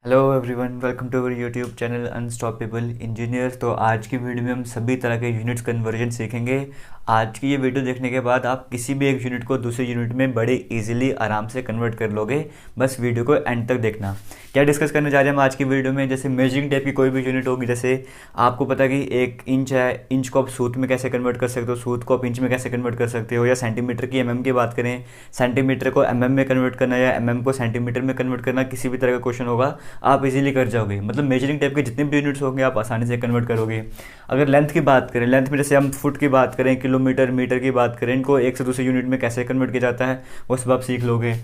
Hello everyone, welcome to our YouTube channel unstoppable engineer. तो आज की वीडियो में हम सभी तरह के यूनिट्स कन्वर्जन सीखेंगे। आज की ये वीडियो देखने के बाद आप किसी भी एक यूनिट को दूसरे यूनिट में बड़े इजीली आराम से कन्वर्ट कर लोगे। बस वीडियो को एंड तक देखना। क्या डिस्कस करने जा रहे हैं हम आज की वीडियो में, जैसे मेजरिंग टेप की कोई भी यूनिट होगी। जैसे आपको पता है कि 1 इंच है, इंच को आप सूत में कैसे कन्वर्ट कर सकते हो, सूत को आप इंच में कैसे कन्वर्ट कर सकते हो। या सेंटीमीटर की एमएम की बात करें, सेंटीमीटर को एमएम में कन्वर्ट करना या एमएम को सेंटीमीटर में कन्वर्ट करना, किसी भी तरह का क्वेश्चन होगा आप इजीली कर जाओगे। मतलब मेजरिंग टेप के जितने भी यूनिट्स होंगे आप आसानी से कन्वर्ट करोगे। अगर लेंथ की बात करें, लेंथ में जैसे हम फुट की बात करें, किलोमीटर, मीटर की बात करें, इनको एक से दूसरे यूनिट में कैसे कन्वर्ट किया जाता है वो सब आप सीख लोगे।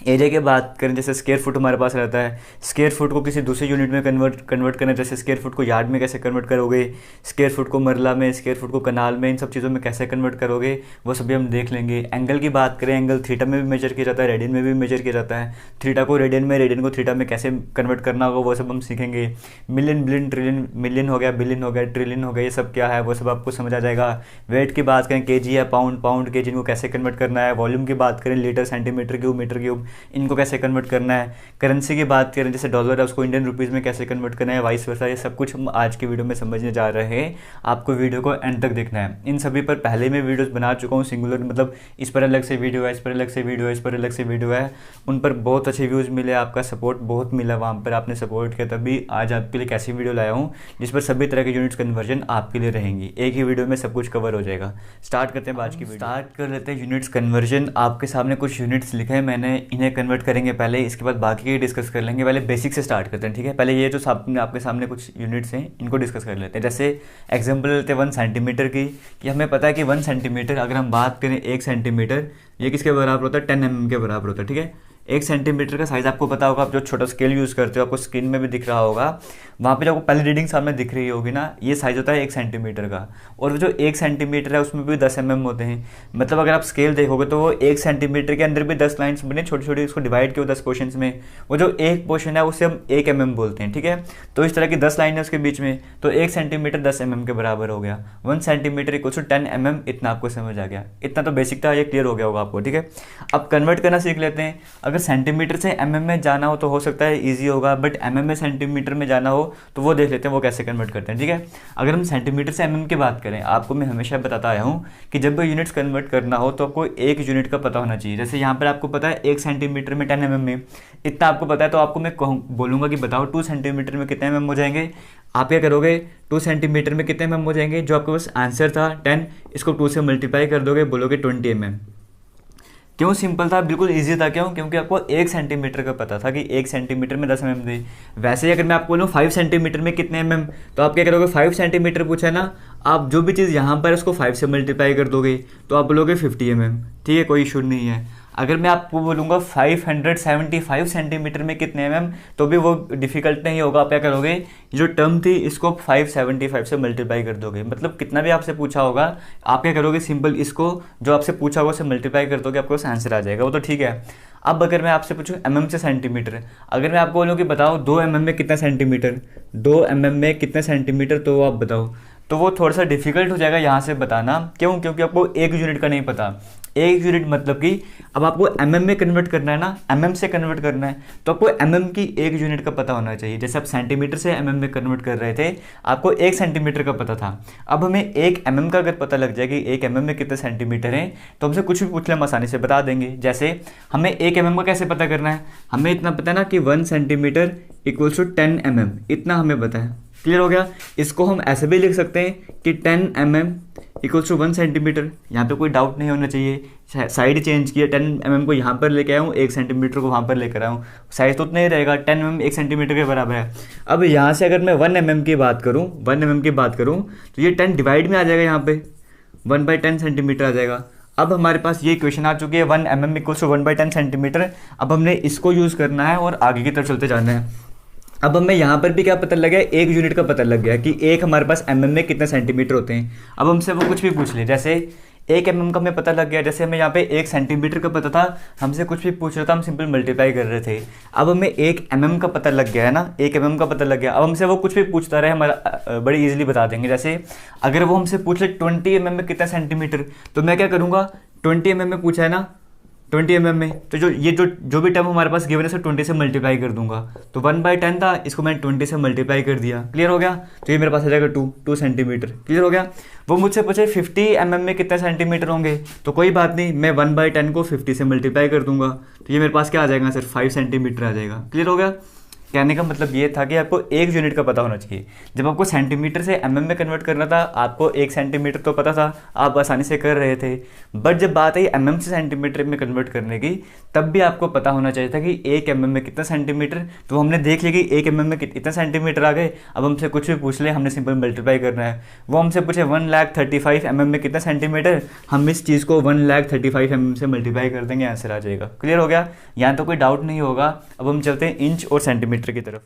एरिया की बात करें, जैसे स्क्वायर फुट हमारे पास रहता है, स्क्वायर फुट को किसी दूसरे यूनिट में कन्वर्ट करना, जैसे स्क्वायर फुट को यार्ड में कैसे कन्वर्ट करोगे, स्क्वायर फुट को मरला में, स्क्वायर फुट को कनाल में, इन सब चीज़ों में कैसे कन्वर्ट करोगे वो सभी हम देख लेंगे। एंगल की बात करें, एंगल थीटा में भी मेजर किया जाता है, रेडियन में भी मेजर किया जाता है। थीटा को रेडियन में, रेडियन को थीटा में कैसे कन्वर्ट करना होगा वो सब हम सीखेंगे। मिलियन, बिलियन, ट्रिलियन, मिलियन हो गया, बिलियन हो गया, ट्रिलियन हो गया, ये सब क्या है वो सब आपको समझ आ जाएगा। वेट की बात करें, केजी है, पाउंड, पाउंड केजी, इनको कैसे कन्वर्ट करना है। वॉल्यूम की बात करें, litre, centimetre cube, metre cube, इनको कैसे कन्वर्ट करना है। करेंसी की बात करें, जैसे डॉलर है उसको इंडियन रुपीज़ में कैसे कन्वर्ट करना है, वाइस वर्सा, ये सब कुछ हम आज की वीडियो में समझने जा रहे हैं। आपको वीडियो को एंड तक देखना है। इन सभी पर पहले मैं वीडियोस बना चुका हूँ सिंगुलर, मतलब इस पर अलग से वीडियो है, इस पर अलग से वीडियो है, इस पर अलग से वीडियो है। उन पर बहुत अच्छे व्यूज़ मिले, आपका सपोर्ट बहुत मिला, वहाँ पर आपने सपोर्ट किया, तभी आज आपके लिए कैसी वीडियो लाया हूँ जिस पर सभी तरह के यूनिट्स कन्वर्जन आपके लिए रहेंगी। एक ही वीडियो में सब कुछ कवर हो जाएगा। स्टार्ट करते हैं आज की वीडियो। स्टार्ट कर लेते हैं यूनिट्स कन्वर्जन। आपके सामने कुछ यूनिट्स लिखे हैं मैंने, इन्हें कन्वर्ट करेंगे पहले, इसके बाद बाकी के डिस्कस कर लेंगे। पहले बेसिक से स्टार्ट करते हैं, ठीक है। पहले ये जो आपके सामने कुछ यूनिट्स हैं इनको डिस्कस कर लेते हैं। जैसे एग्जांपल लेते हैं 1 सेंटीमीटर की, कि हमें पता है कि 1 सेंटीमीटर, अगर हम बात करें 1 सेंटीमीटर, ये किसके बराबर होता है, 10 mm के बराबर होता है, ठीक है। 1 सेंटीमीटर का साइज़ आपको पता होगा, आप जो छोटा स्केल यूज़ करते हो आपको स्क्रीन में भी दिख रहा होगा, वहाँ पे जो आपको पहली रीडिंग सामने दिख रही होगी ना, ये साइज़ होता है 1 सेंटीमीटर का। और वो जो 1 सेंटीमीटर है उसमें भी 10 mm होते हैं। मतलब अगर आप स्केल देखोगे तो वो 1 सेंटीमीटर के अंदर भी 10 लाइन्स बने छोटी छोटी, उसको डिवाइड किया 10 पोर्शंस में। वो जो एक पोर्शन है उसे हम 1 mm बोलते हैं, ठीक है। तो इस तरह की 10 लाइन है उसके बीच में, तो 1 सेंटीमीटर 10 mm के बराबर हो गया। 1 सेंटीमीटर इक्वल टू 10 mm, इतना आपको समझ आ गया। इतना तो बेसिक था, ये क्लियर हो गया होगा आपको, ठीक है। अब कन्वर्ट करना सीख लेते हैं। अगर सेंटीमीटर से mm में जाना हो तो हो सकता है ईजी होगा, बट mm में सेंटीमीटर में जाना हो तो वो देख लेते हैं वो कैसे कन्वर्ट करते हैं, ठीक है। अगर हम सेंटीमीटर से mm की बात करें, आपको मैं हमेशा बताता आया हूँ कि जब भी यूनिट्स कन्वर्ट करना हो तो आपको एक यूनिट का पता होना चाहिए। जैसे यहाँ पर आपको पता है 1 सेंटीमीटर में 10 mm में, इतना आपको पता है, तो आपको मैं बोलूँगा कि बताओ 2 सेंटीमीटर में कितने mm हो जाएंगे। आप क्या करोगे, 2 सेंटीमीटर में कितने mm हो जाएंगे, जो आपके पास आंसर था 10, इसको 2 से मल्टीप्लाई कर दोगे, बोलोगे 20 mm। क्यों सिंपल था, बिल्कुल इजी था। क्यों? क्योंकि आपको 1 सेंटीमीटर का पता था कि 1 सेंटीमीटर में 10 mm थे। वैसे ही अगर मैं आपको बोलूँ 5 सेंटीमीटर में कितने mm, तो आप क्या करोगे, 5 सेंटीमीटर पूछा है ना, आप जो भी चीज़ यहाँ पर उसको 5 से मल्टीप्लाई कर दोगे तो आप बोलोगे 50 mm, ठीक है, कोई इशू नहीं है। अगर मैं आपको बोलूँगा 575 सेंटीमीटर में कितने mm, तो भी वो डिफिकल्ट नहीं होगा। आप क्या करोगे, जो टर्म थी इसको आप 575 से मल्टीप्लाई कर दोगे। मतलब कितना भी आपसे पूछा होगा, आप क्या करोगे, सिंपल इसको जो आपसे पूछा होगा उसे मल्टीप्लाई कर दोगे, आपको आंसर आ जाएगा, वो तो ठीक है। अब अगर मैं आपसे पूछूं mm से सेंटीमीटर, अगर मैं आपको बोलूँ कि बताओ 2 mm में कितना सेंटीमीटर, 2 mm में कितने सेंटीमीटर, तो आप बताओ, तो वो थोड़ा सा डिफिकल्ट हो जाएगा यहाँ से बताना। क्यों? क्योंकि आपको एक यूनिट का नहीं पता। एक यूनिट मतलब कि अब आपको mm में कन्वर्ट करना है ना, mm से कन्वर्ट करना है, तो आपको mm की एक यूनिट का पता होना चाहिए। जैसे आप सेंटीमीटर से mm में कन्वर्ट कर रहे थे, आपको 1 सेंटीमीटर का पता था। अब हमें 1 mm का अगर पता लग जाए कि 1 mm में कितने सेंटीमीटर हैं, तो हमसे कुछ भी पूछ ले हम आसानी से बता देंगे। जैसे हमें 1 mm का कैसे पता करना है, हमें इतना पता है ना कि 1 सेंटीमीटर इक्वल्स टू 10 mm, इतना हमें पता है। क्लियर हो गया। इसको हम ऐसे भी लिख सकते हैं कि 10 mm इक्वल्स टू 1 सेंटीमीटर। यहाँ पे कोई डाउट नहीं होना चाहिए। साइड चेंज किया, 10 mm को यहाँ पर लेके आया हूँ, 1 सेंटीमीटर को वहाँ पर लेकर आया हूँ, साइज तो उतना ही रहेगा, 10 mm 1 सेंटीमीटर के बराबर है। अब यहाँ से अगर मैं 1 mm की बात करूँ, 1 mm की बात करूँ, तो ये 10 डिवाइड में आ जाएगा, यहाँ पे 1/10 सेंटीमीटर आ जाएगा। अब हमारे पास ये इक्वेशन आ चुकी है 1 mm इक्वल्स टू 1/10 सेंटीमीटर। अब हमने इसको यूज़ करना है और आगे की तरफ चलते जाना है। अब हमें यहाँ पर भी क्या पता लग गया, एक यूनिट का पता लग गया कि एक हमारे पास mm में कितने सेंटीमीटर होते हैं। अब हमसे वो कुछ भी पूछ ले, जैसे 1 mm का हमें पता लग गया, जैसे हमें यहाँ पे 1 सेंटीमीटर का पता था, हमसे कुछ भी पूछ रहा था, हम सिंपल मल्टीप्लाई कर रहे थे। अब हमें 1 mm का पता लग गया है ना, 1 mm का पता लग गया। अब हमसे वो कुछ भी पूछता रहे, हमारा बड़ी इजीली बता देंगे। जैसे अगर वो हमसे पूछ ले 20 mm में कितना सेंटीमीटर, तो मैं क्या करूँगा, 20 mm में पूछा है ना, 20 mm में। तो जो भी टर्म हमारे पास गिवन है उसे 20 से मल्टीप्लाई कर दूंगा। तो 1/10 था, इसको मैंने 20 से मल्टीप्लाई कर दिया। क्लियर हो गया। तो ये मेरे पास आ जाएगा 2 सेंटीमीटर। क्लियर हो गया। वो मुझसे पूछे 50 mm में कितने सेंटीमीटर होंगे, तो कोई बात नहीं, मैं 1/10 को 50 से मल्टीप्लाई कर दूंगा। तो ये मेरे पास क्या आ जाएगा, सिर्फ 5 सेंटीमीटर आ जाएगा। क्लियर हो गया। कहने का मतलब ये था कि आपको एक यूनिट का पता होना चाहिए। जब आपको सेंटीमीटर से एमएम में कन्वर्ट करना था, आपको 1 सेंटीमीटर तो पता था, आप आसानी से कर रहे थे। बट जब बात आई एमएम से सेंटीमीटर में कन्वर्ट करने की, तब भी आपको पता होना चाहिए था कि 1 एमएम में कितना सेंटीमीटर। तो हमने देख लिया कि 1 एमएम में कितने सेंटीमीटर आ गए। अब हमसे कुछ भी पूछ ले, हमने सिंपल मल्टीप्लाई करना है। वो हमसे पूछे 1,35,000 एमएम में कितना सेंटीमीटर, हम इस चीज़ को 1,35,000 एमएम से मल्टीप्लाई कर देंगे, आंसर आ जाएगा। क्लियर हो गया। यहाँ तो कोई डाउट नहीं होगा। अब हम चलते हैं इंच और सेंटीमीटर की तरफ।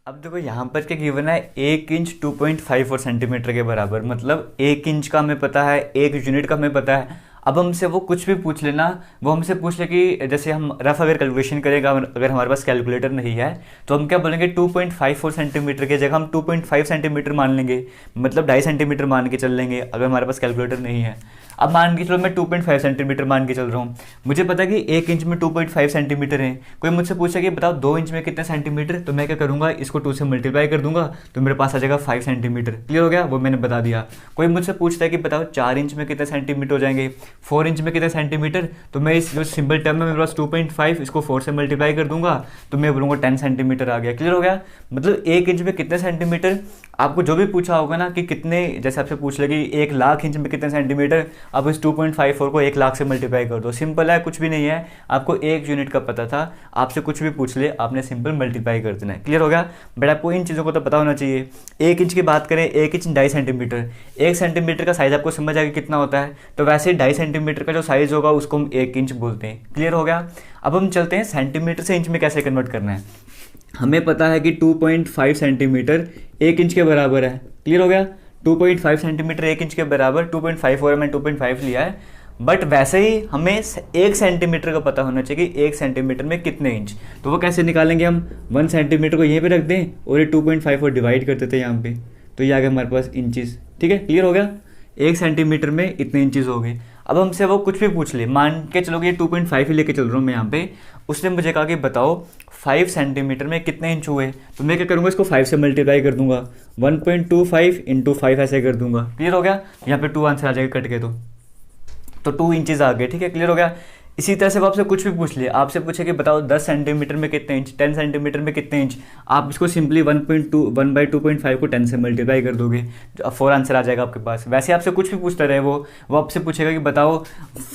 अब देखो यहाँ पर क्या गिवन है, 1 इंच 2.54 सेंटीमीटर के बराबर, मतलब 1 इंच का हमें पता है, 1 यूनिट का हमें पता है। अब हमसे वो कुछ भी पूछ लेना, वो हमसे पूछ ले कि जैसे हम रफ अगर कैलकुलेशन करेगा, अगर हमारे पास कैलकुलेटर नहीं है तो हम क्या बोलेंगे, 2.54 सेंटीमीटर की जगह हम 2.5 सेंटीमीटर मान लेंगे, मतलब 2.5 सेंटीमीटर मान के चल लेंगे अगर हमारे पास कैलकुलेटर नहीं है। अब मान के चलो मैं 2.5 सेंटीमीटर मान के चल रहा हूँ, मुझे पता है कि 1 इंच में 2.5 सेंटीमीटर है। कोई मुझसे पूछे कि बताओ 2 इंच में कितने सेंटीमीटर, तो मैं क्या करूँगा, इसको 2 से मल्टीप्लाई कर दूंगा, तो मेरे पास आ जाएगा 5 सेंटीमीटर। क्लियर हो गया, वो मैंने बता दिया। कोई मुझसे पूछता है कि बताओ 4 इंच में कितने सेंटीमीटर हो जाएंगे, 4 इंच में कितने सेंटीमीटर, तो मैं इस जो सिंपल टर्म है मेरे पास 2.5, इसको 4 से मल्टीप्लाई कर दूंगा, तो मैं बोलूँगा 10 सेंटीमीटर आ गया। क्लियर हो गया। मतलब 1 इंच में कितने सेंटीमीटर, आपको जो भी पूछा होगा ना कि कितने, जैसे आपसे पूछ ले कि 1 लाख इंच में कितने सेंटीमीटर, आप इस 2.54 को 1 लाख से मल्टीप्लाई कर दो। सिंपल है, कुछ भी नहीं है। आपको 1 यूनिट का पता था, आपसे कुछ भी पूछ ले, आपने सिंपल मल्टीप्लाई कर देना है। क्लियर हो गया। बट आपको इन चीज़ों को तो पता होना चाहिए। 1 इंच की बात करें, 1 इंच 2.5 सेंटीमीटर, 1 सेंटीमीटर का साइज़ आपको समझ आएगा कितना होता है। तो वैसे 2.5 सेंटीमीटर का जो साइज़ होगा उसको हम 1 इंच बोलते हैं। क्लियर हो गया। अब हम चलते हैं सेंटीमीटर से इंच में कैसे कन्वर्ट करना है। हमें पता है कि 2.5 सेंटीमीटर 1 इंच के बराबर है। क्लियर हो गया। 2.5 सेंटीमीटर 1 इंच के बराबर, 2.5 और मैंने 2.5 लिया है। बट वैसे ही हमें 1 सेंटीमीटर का पता होना चाहिए कि 1 सेंटीमीटर में कितने इंच। तो वो कैसे निकालेंगे, हम 1 सेंटीमीटर को यहीं पे रख दें और ये 2.5 और डिवाइड कर देते हैं यहाँ पे, तो ये आ गया हमारे पास इंचेस। ठीक है, क्लियर हो गया। 1 सेंटीमीटर में इतने इंचेस हो गए। अब हमसे वो कुछ भी पूछ ले, मान के चलो कि ये 2.5 ही लेके चल रहा हूँ मैं यहाँ पे, उसने मुझे कहा कि बताओ 5 सेंटीमीटर में कितने इंच हुए, तो मैं क्या करूँगा, इसको 5 से मल्टीप्लाई कर दूंगा, 1.25 इंटू 5 ऐसे कर दूंगा। क्लियर हो गया। यहाँ पे 2 आंसर आ जाएगा कट के, तो 2 इंचेस आ गए। ठीक है, क्लियर हो गया। इसी तरह से वो आपसे कुछ भी पूछ ले, आपसे पूछे कि बताओ 10 सेंटीमीटर में कितने इंच, 10 सेंटीमीटर में कितने इंच, आप इसको सिंपली 1/2.5 को 10 से मल्टीप्लाई कर दोगे, 4 आंसर आ जाएगा आपके पास। वैसे आपसे कुछ भी पूछता रहे, वो आपसे पूछेगा कि बताओ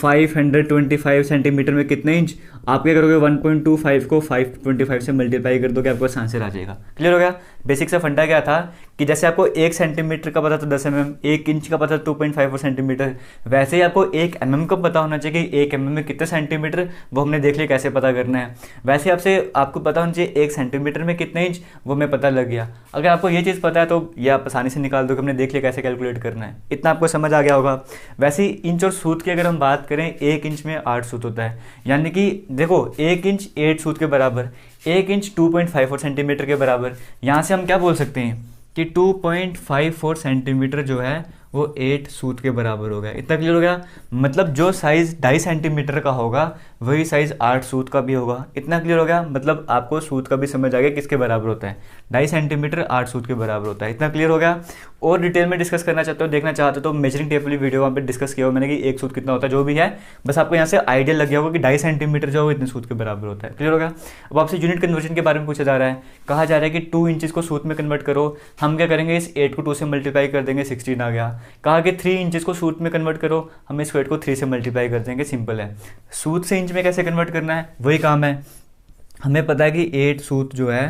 525 सेंटीमीटर में कितने इंच, आप क्या करोगे, 1.25 को 525 से मल्टीप्लाई कर दोगे, आपके पास आंसर आ जाएगा। क्लियर हो गया। बेसिक सा फंडा क्या था कि जैसे आपको 1 सेंटीमीटर का पता था 10 mm, 1 इंच का पता 2.54 सेंटीमीटर, वैसे ही आपको 1 mm का पता होना चाहिए कि 1 mm में कितने सेंटीमीटर, वो हमने देख लिया कैसे पता करना है। वैसे आपको पता होना चाहिए 1 सेंटीमीटर में कितने इंच, वो मैं पता लग गया। अगर आपको ये चीज़ पता है तो ये आप आसानी से निकाल दो कि हमने देख लिया कैसे कैलकुलेट करना है, इतना आपको समझ आ गया होगा। वैसे ही इंच और सूत की अगर हम बात करें, 1 इंच में 8 सूत होता है, यानी कि देखो 1 इंच 8 सूत के बराबर, 1 इंच 2.54 सेंटीमीटर के बराबर। यहाँ से हम क्या बोल सकते हैं कि 2.54 सेंटीमीटर जो है वो 8 सूत के बराबर हो गया। इतना क्लियर हो गया। मतलब जो साइज़ 2.5 सेंटीमीटर का होगा वही साइज़ 8 सूत का भी होगा। इतना क्लियर हो गया। मतलब आपको सूत का भी समझ आ गया किसके बराबर होता है, 2.5 सेंटीमीटर 8 सूत के बराबर होता है। इतना क्लियर हो गया। और डिटेल में डिस्कस करना चाहते हो, देखना चाहते हो, तो मेजरिंग टेप वाली वीडियो वहाँ पे डिस्कस किया हो मैंने कि 1 सूत कितना होता है, जो भी है बस आपको यहाँ से आइडिया लग गया होगा कि 2.5 सेंटीमीटर जो है इतने सूत के बराबर होता है। क्लियर हो गया। अब आपसे यूनिट कन्वर्जन के बारे में पूछा जा रहा है, कहा जा रहा है कि 2 इंचेस को सूत में कन्वर्ट करो। हम क्या करेंगे, इस 8 को 2 से मल्टीप्लाई कर देंगे, 16 आ गया। कहा कि 3 इंचेस को सूत में कन्वर्ट करो, हम इस 8 को 3 से मल्टीप्लाई कर देंगे। सिंपल है। सूत से इंच में कैसे कन्वर्ट करना है, वही काम है। हमें पता है कि 8 सूत जो है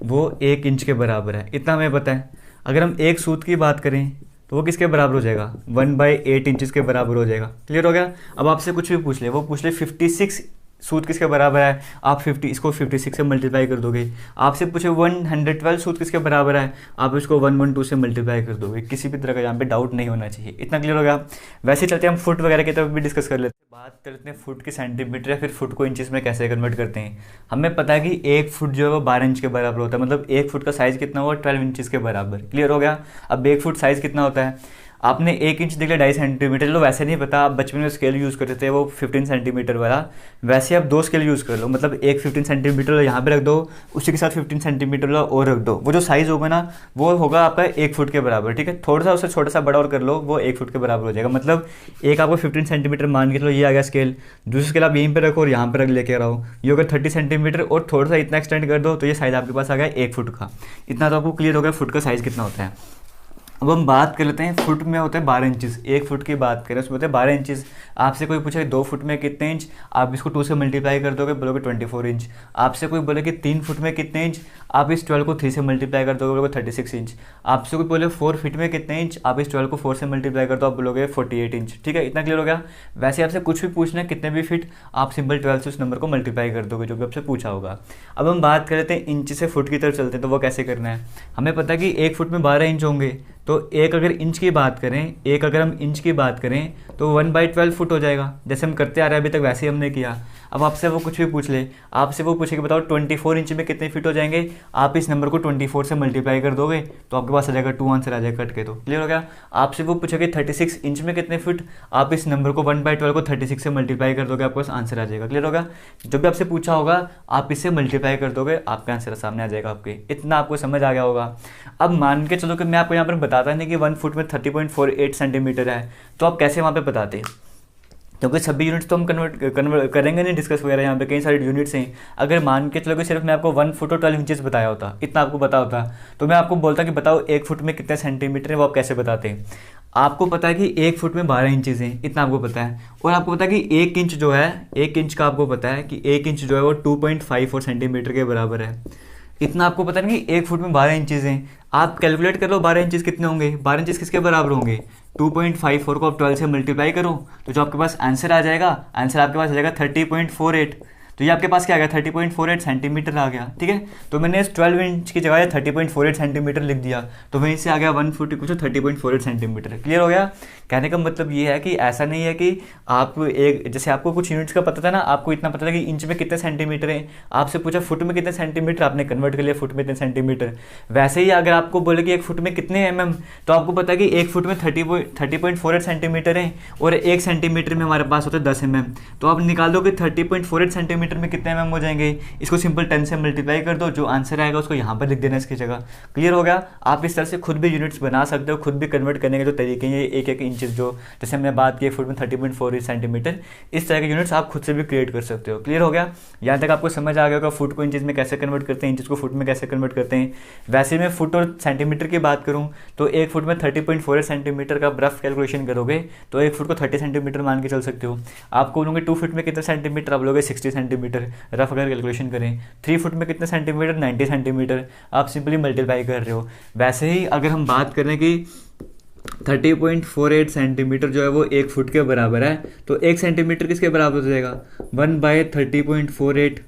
वो 1 इंच के बराबर है, इतना हमें पता है। अगर हम 1 सूत की बात करें तो वो किसके बराबर हो जाएगा, 1/8 इंचेस के बराबर हो जाएगा। क्लियर हो गया। अब आपसे कुछ भी पूछ ले, वो पूछ ले 56 सूत किसके बराबर है, आप 50 से मल्टीप्लाई कर दोगे। आपसे पूछे 112 सूत किसके बराबर है, आप इसको 112 से मल्टीप्लाई कर दोगे। किसी भी तरह का यहाँ पे डाउट नहीं होना चाहिए। इतना क्लियर हो गया। वैसे चलते हैं हम फुट वगैरह की तरफ भी डिस्कस कर लेते हैं। बात करते हैं फुट की सेंटीमीटर या फिर फुट को इंचेस में कैसे कन्वर्ट करते हैं। हमें पता है कि 1 फुट जो है वो 12 इंच के बराबर होता है, मतलब 1 फुट का साइज़ कितना हुआ, 12 इंचेस के बराबर। क्लियर हो गया। अब 1 फुट साइज़ कितना होता है, आपने 1 इंच देख लिया 2.5 सेंटीमीटर, चलो वैसे नहीं पता, आप बचपन में स्केल यूज़ करते थे वो 15 सेंटीमीटर वाला, वैसे आप 2 स्केल यूज़ कर लो, मतलब एक 15 सेंटीमीटर यहाँ पे रख दो, उसी के साथ 15 सेंटीमीटर वाला और रख दो, वो जो साइज़ होगा ना वो होगा आपका 1 फुट के बराबर, ठीक है। थोड़ा सा उससे छोटा सा बड़ा और कर लो, वो 1 फुट के बराबर हो जाएगा। मतलब एक आपको 15 सेंटीमीटर मान के चलो, ये आ गया स्केल, दूसरी स्केल आप यहीं पर रखो और यहाँ पर रख लेके आओ, ये होगा 30 सेंटीमीटर, और थोड़ा सा इतना एक्सटेंड कर दो तो ये साइज़ आपके पास आ गया 1 फुट का। इतना तो आपको क्लियर हो गया फुट का साइज़ कितना होता है। अब हम बात कर लेते हैं फुट में होते हैं 12 इंचज़, 1 फुट की बात करें उसमें होते हैं 12 इंचज़। आपसे कोई पूछे 2 फुट में कितने इंच, आप इसको 2 से मल्टीप्लाई कर दोगे, बोलोगे 24 इंच। आपसे कोई बोले कि 3 फुट में कितने इंच, आप इस 12 को 3 से मल्टीप्लाई कर दोगे, बोलोगे 36 इंच। आपसे कोई बोले 4 फीट में कितने इंच, आप इस 12 को 4 से मल्टीप्लाई कर दो, आप बोलोगे 48 इंच, ठीक है। इतना क्लियर हो गया। वैसे आपसे कुछ भी पूछना है कितने भी फीट, आप सिंपल 12 से उस नंबर को मल्टीप्लाई कर दोगे जो भी आपसे पूछा होगा। अब हम बात कर लेते हैं इंच से फुट की तरफ चलते हैं, तो वो कैसे करना है। हमें पता है कि 1 फुट में 12 इंच होंगे, तो एक अगर इंच की बात करें, एक अगर हम इंच की बात करें तो 1/12 फुट हो जाएगा, जैसे हम करते आ रहे हैं अभी तक वैसे ही हमने किया। अब आपसे वो कुछ भी पूछ ले, आपसे वो पूछे कि बताओ 24 इंच में कितने फीट हो जाएंगे, आप इस नंबर को 24 से मल्टीप्लाई कर दोगे तो आपके पास आ जाएगा 2 आंसर आ जाएगा कट के। तो क्लियर हो गया। आपसे वो पूछे कि 36 इंच में कितने फीट, आप इस नंबर को 1/12 को 36 से मल्टीप्लाई कर दोगे, आपके पास आंसर आ जाएगा। क्लियर होगा। जो भी आपसे पूछा होगा आप इससे मल्टीप्लाई कर दोगे, आपका आंसर सामने आ जाएगा आपके। इतना आपको समझ आ गया होगा। अब मान के चलो कि मैं आपको यहाँ पर बताता नहीं कि 1 फुट में 30.48 सेंटीमीटर है, तो आप कैसे वहाँ पे बताते, क्योंकि सभी यूनिट्स तो हम कन्वर्ट करेंगे नहीं, डिस्कस वगैरह, यहाँ पे कई सारे यूनिट्स हैं। अगर मान के चलो कि सिर्फ मैं आपको 1 फुट और 12 इंचेस बताया होता, इतना आपको पता होता, तो मैं आपको बोलता कि बताओ 1 फुट में कितने सेंटीमीटर है, वो आप कैसे बताते हैं। आपको पता है कि 1 फुट में 12 इंचेस हैं, इतना आपको पता है, और आपको पता है कि 1 इंच जो है, 1 इंच का आपको पता है कि 1 इंच जो है वो 2.54 सेंटीमीटर के बराबर है। इतना आपको पता नहीं कि 1 फुट में 12 इंचेस हैं। आप कैलकुलेट कर लो 12 इंचेस कितने होंगे, 12 इंचेस किसके बराबर होंगे, 2.54 को आप 12 से मल्टीप्लाई करो तो जो आपके पास आंसर आ जाएगा, आंसर आपके पास आ जाएगा 30.48। तो ये आपके पास क्या आ गया, 30.48 सेंटीमीटर आ गया, ठीक है। तो मैंने इस 12 इंच की जगह 30.48 सेंटीमीटर लिख दिया, तो वहीं से आ गया 1 foot equal to 30.48 centimetre. Clear हो गया। कहने का मतलब ये है कि ऐसा नहीं है कि आप एक, जैसे आपको कुछ यूनिट्स का पता था ना, आपको इतना पता था कि इंच में कितने सेंटीमीटर है, आपसे पूछा फुट में कितने सेंटीमीटर, आपने कन्वर्ट कर लिया फुट में कितने सेंटीमीटर। वैसे ही अगर आपको बोले कि 1 फुट में कितने mm, तो आपको पता है कि 1 फुट में 30.48 सेंटीमीटर है, और 1 सेंटीमीटर में हमारे पास होता है 10 mm। तो आप निकाल दो कि 30.48 सेंटीमीटर में कितने mm हो जाएंगे, इसको सिंपल 10 से मल्टीप्लाई कर दो, जो आंसर आएगा उसको यहाँ पर लिख देना इसकी जगह। क्लियर हो गया। आप इस तरह से खुद भी यूनिट्स बना सकते हो, खुद भी कन्वर्ट करने के जो तरीके हैं, एक एक इंचेस, जो जैसे हमने बात की 1 फुट में 30.48 सेंटीमीटर, इस तरह के यूनिट्स आप खुद से भी क्रिएट कर सकते हो। क्लियर हो गया। यहाँ तक आपको समझ आ गया होगा फुट को इंचेस में कैसे कन्वर्ट करते हैं, इंचेस को फुट में कैसे कन्वर्ट करते हैं। वैसे मैं फुट और सेंटीमीटर की बात करूँ तो 1 फुट में 30.48 सेंटीमीटर का रफ कैलकुलेशन करोगे तो 1 फुट को 30 सेंटीमीटर मान के चल सकते हो। आपको बोलोगे 2 फुट में कितने सेंटीमीटर, आप बोलोगे 60 सेंटीमीटर रफ अगर कैलकुलेशन करें। 3 फुट में कितने सेंटीमीटर, 90 सेंटीमीटर, आप सिंपली मल्टीप्लाई कर रहे हो। वैसे ही अगर हम बात करें कि 30.48 सेंटीमीटर जो है वो 1 फुट के बराबर है, तो 1 सेंटीमीटर किसके बराबर हो जाएगा, 1/30.48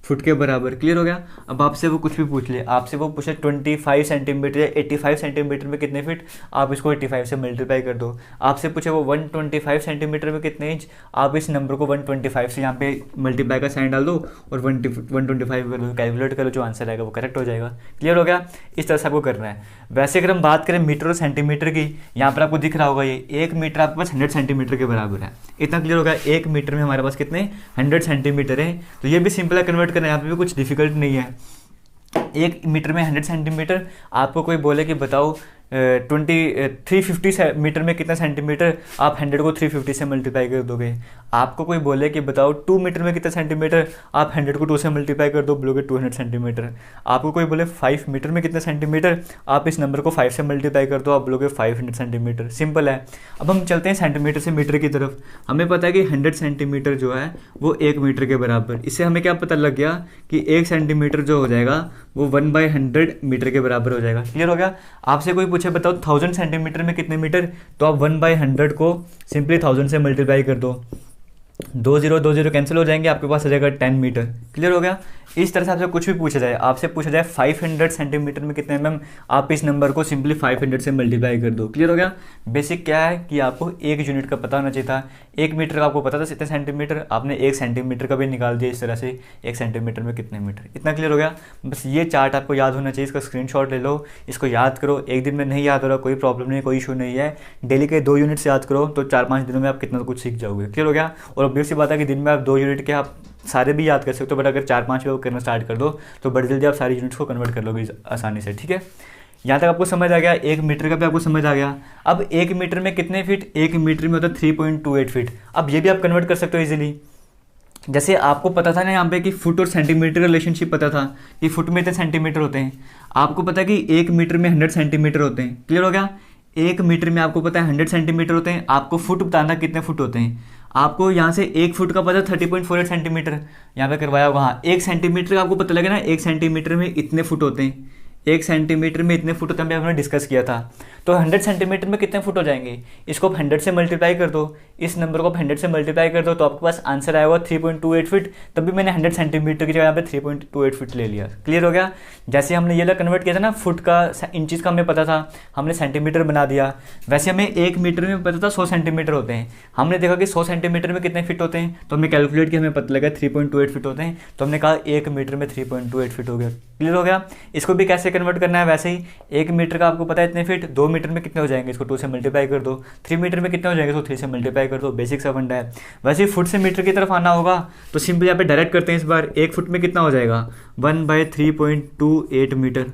फुट के बराबर। क्लियर हो गया। अब आपसे वो कुछ भी पूछ ले, आपसे वो पूछे 25 सेंटीमीटर या 85 सेंटीमीटर में कितने फीट, आप इसको 85 से मल्टीप्लाई कर दो। आपसे पूछे वो 125 सेंटीमीटर में कितने इंच, आप इस नंबर को 125 से यहाँ पे मल्टीप्लाई का साइन डाल दो और 125 कैलकुलेट करो, जो आंसर आएगा वो करेक्ट हो जाएगा। क्लियर हो गया। इस तरह से आपको करना है। वैसे अगर हम बात करें मीटर और सेंटीमीटर की, यहाँ पर आपको दिख रहा होगा ये 1 मीटर आपके पास 100 सेंटीमीटर के बराबर है। इतना क्लियर होगा। 1 मीटर में हमारे पास कितने 100 सेंटीमीटर है, तो ये भी सिंपल है कन्वर्ट करना, यहाँ पे भी कुछ डिफिकल्ट नहीं है। 1 मीटर में 100 सेंटीमीटर, आपको कोई बोले कि बताओ 350 मीटर में कितना सेंटीमीटर, आप 100 को 350 से मल्टीप्लाई कर दोगे। आपको कोई बोले कि बताओ 2 मीटर में कितना सेंटीमीटर, आप 100 को 2 से मल्टीप्लाई कर दो, बोलोगे 200 सेंटीमीटर। आपको कोई बोले 5 मीटर में कितना सेंटीमीटर, आप इस नंबर को 5 से मल्टीप्लाई कर दो, आप बोलोगे 500 सेंटीमीटर। सिंपल है। अब हम चलते हैं सेंटीमीटर से मीटर की तरफ। हमें पता है कि 100 सेंटीमीटर जो है वो 1 मीटर के बराबर। इससे हमें क्या पता लग गया कि 1 सेंटीमीटर जो हो जाएगा वो 1/100 मीटर के बराबर हो जाएगा। क्लियर हो गया। आपसे कोई पूछे बताओ 1000 सेंटीमीटर में कितने मीटर, तो आप 1/100 को सिंपली 1000 से मल्टीप्लाई कर दो, 2 0 कैंसिल हो जाएंगे, आपके पास आ जाएगा 10 मीटर। क्लियर हो गया। इस तरह से आपसे कुछ भी पूछा जाए, आपसे पूछा जाए 500 सेंटीमीटर में कितने mm, आप इस नंबर को सिंपली 500 से मल्टीप्लाई कर दो। क्लियर हो गया। बेसिक क्या है कि आपको एक यूनिट का पता होना चाहिए था, 1 मीटर का आपको पता था इतने सेंटीमीटर, आपने 1 सेंटीमीटर का भी निकाल दिया इस तरह से, 1 सेंटीमीटर में कितने मीटर, इतना क्लियर हो गया। बस ये चार्ट आपको याद होना चाहिए, इसका स्क्रीनशॉट ले लो, इसको याद करो। एक दिन में नहीं याद हो रहा कोई प्रॉब्लम नहीं, कोई इशू नहीं है, डेली के 2 यूनिट्स याद करो तो 4-5 दिनों में आप कितना कुछ सीख जाओगे। क्लियर हो गया। और ऑब्वियस सी बात है कि दिन में आप 2 यूनिट के आप सारे भी याद कर सकते हो, बट अगर 4-5 पे करना स्टार्ट कर दो तो बड़ी जल्दी आप सारी यूनिट्स को कन्वर्ट कर लोगे आसानी से। ठीक है, यहाँ तक आपको समझ आ गया, 1 मीटर का भी आपको समझ आ गया। अब 1 मीटर में कितने फीट, 1 मीटर में होता है 3.28 फीट। अब ये भी आप कन्वर्ट कर सकते हो इजीली। जैसे आपको पता था ना यहाँ पे कि फुट और सेंटीमीटर का रिलेशनशिप पता था कि फुट में इतने सेंटीमीटर होते हैं, आपको पता है कि 1 मीटर में 100 सेंटीमीटर होते हैं। क्लियर हो गया। 1 मीटर में आपको पता है 100 सेंटीमीटर होते हैं, आपको फुट बताना कितने फुट होते हैं। आपको यहाँ से 1 फुट का पता 30.48 सेंटीमीटर, यहाँ पे करवाया होगा। हाँ, 1 सेंटीमीटर का आपको पता लगे ना, 1 सेंटीमीटर में इतने फुट होते हैं, 1 सेंटीमीटर में इतने फुट होते हैं, हमने डिस्कस किया था। तो 100 सेंटीमीटर में कितने फुट हो जाएंगे, इसको आप 100 से मल्टीप्लाई कर दो, इस नंबर को आप 100 से मल्टीप्लाई कर दो तो आपके पास आंसर आया हुआ 3.28 फीट। तभी मैंने 100 सेंटीमीटर की जगह यहाँ पे 3.28 फीट ले लिया। क्लियर हो गया। जैसे हमने ये कन्वर्ट किया था ना, फुट का इंचज़ का हमें पता था, हमने सेंटीमीटर बना दिया। वैसे हमें 1 मीटर में पता था 100 सेंटीमीटर होते हैं, हमने देखा कि 100 सेंटीमीटर में कितने फिट होते हैं, तो हमने कैलकुलेट किया, हमें पता लगा 3.28 फिट होते हैं, तो हमने कहा 1 मीटर में 3.28 फिट हो गया। क्लियर हो गया। इसको भी कैसे कन्वर्ट करना है, वैसे ही 1 मीटर का आपको पता है इतने फिट, 2 मीटर में कितने हो जाएंगे, इसको 2 से मल्टीप्लाई कर दो, 3 मीटर में कितने हो जाएंगे, इसको 3 से मल्टीप्लाई कर दो। बेसिक सा फंडा है। वैसे ही फुट से मीटर की तरफ आना होगा तो सिंपल यहाँ पे डायरेक्ट करते हैं। इस बार 1 फुट में कितना हो जाएगा, 1/3.28 मीटर।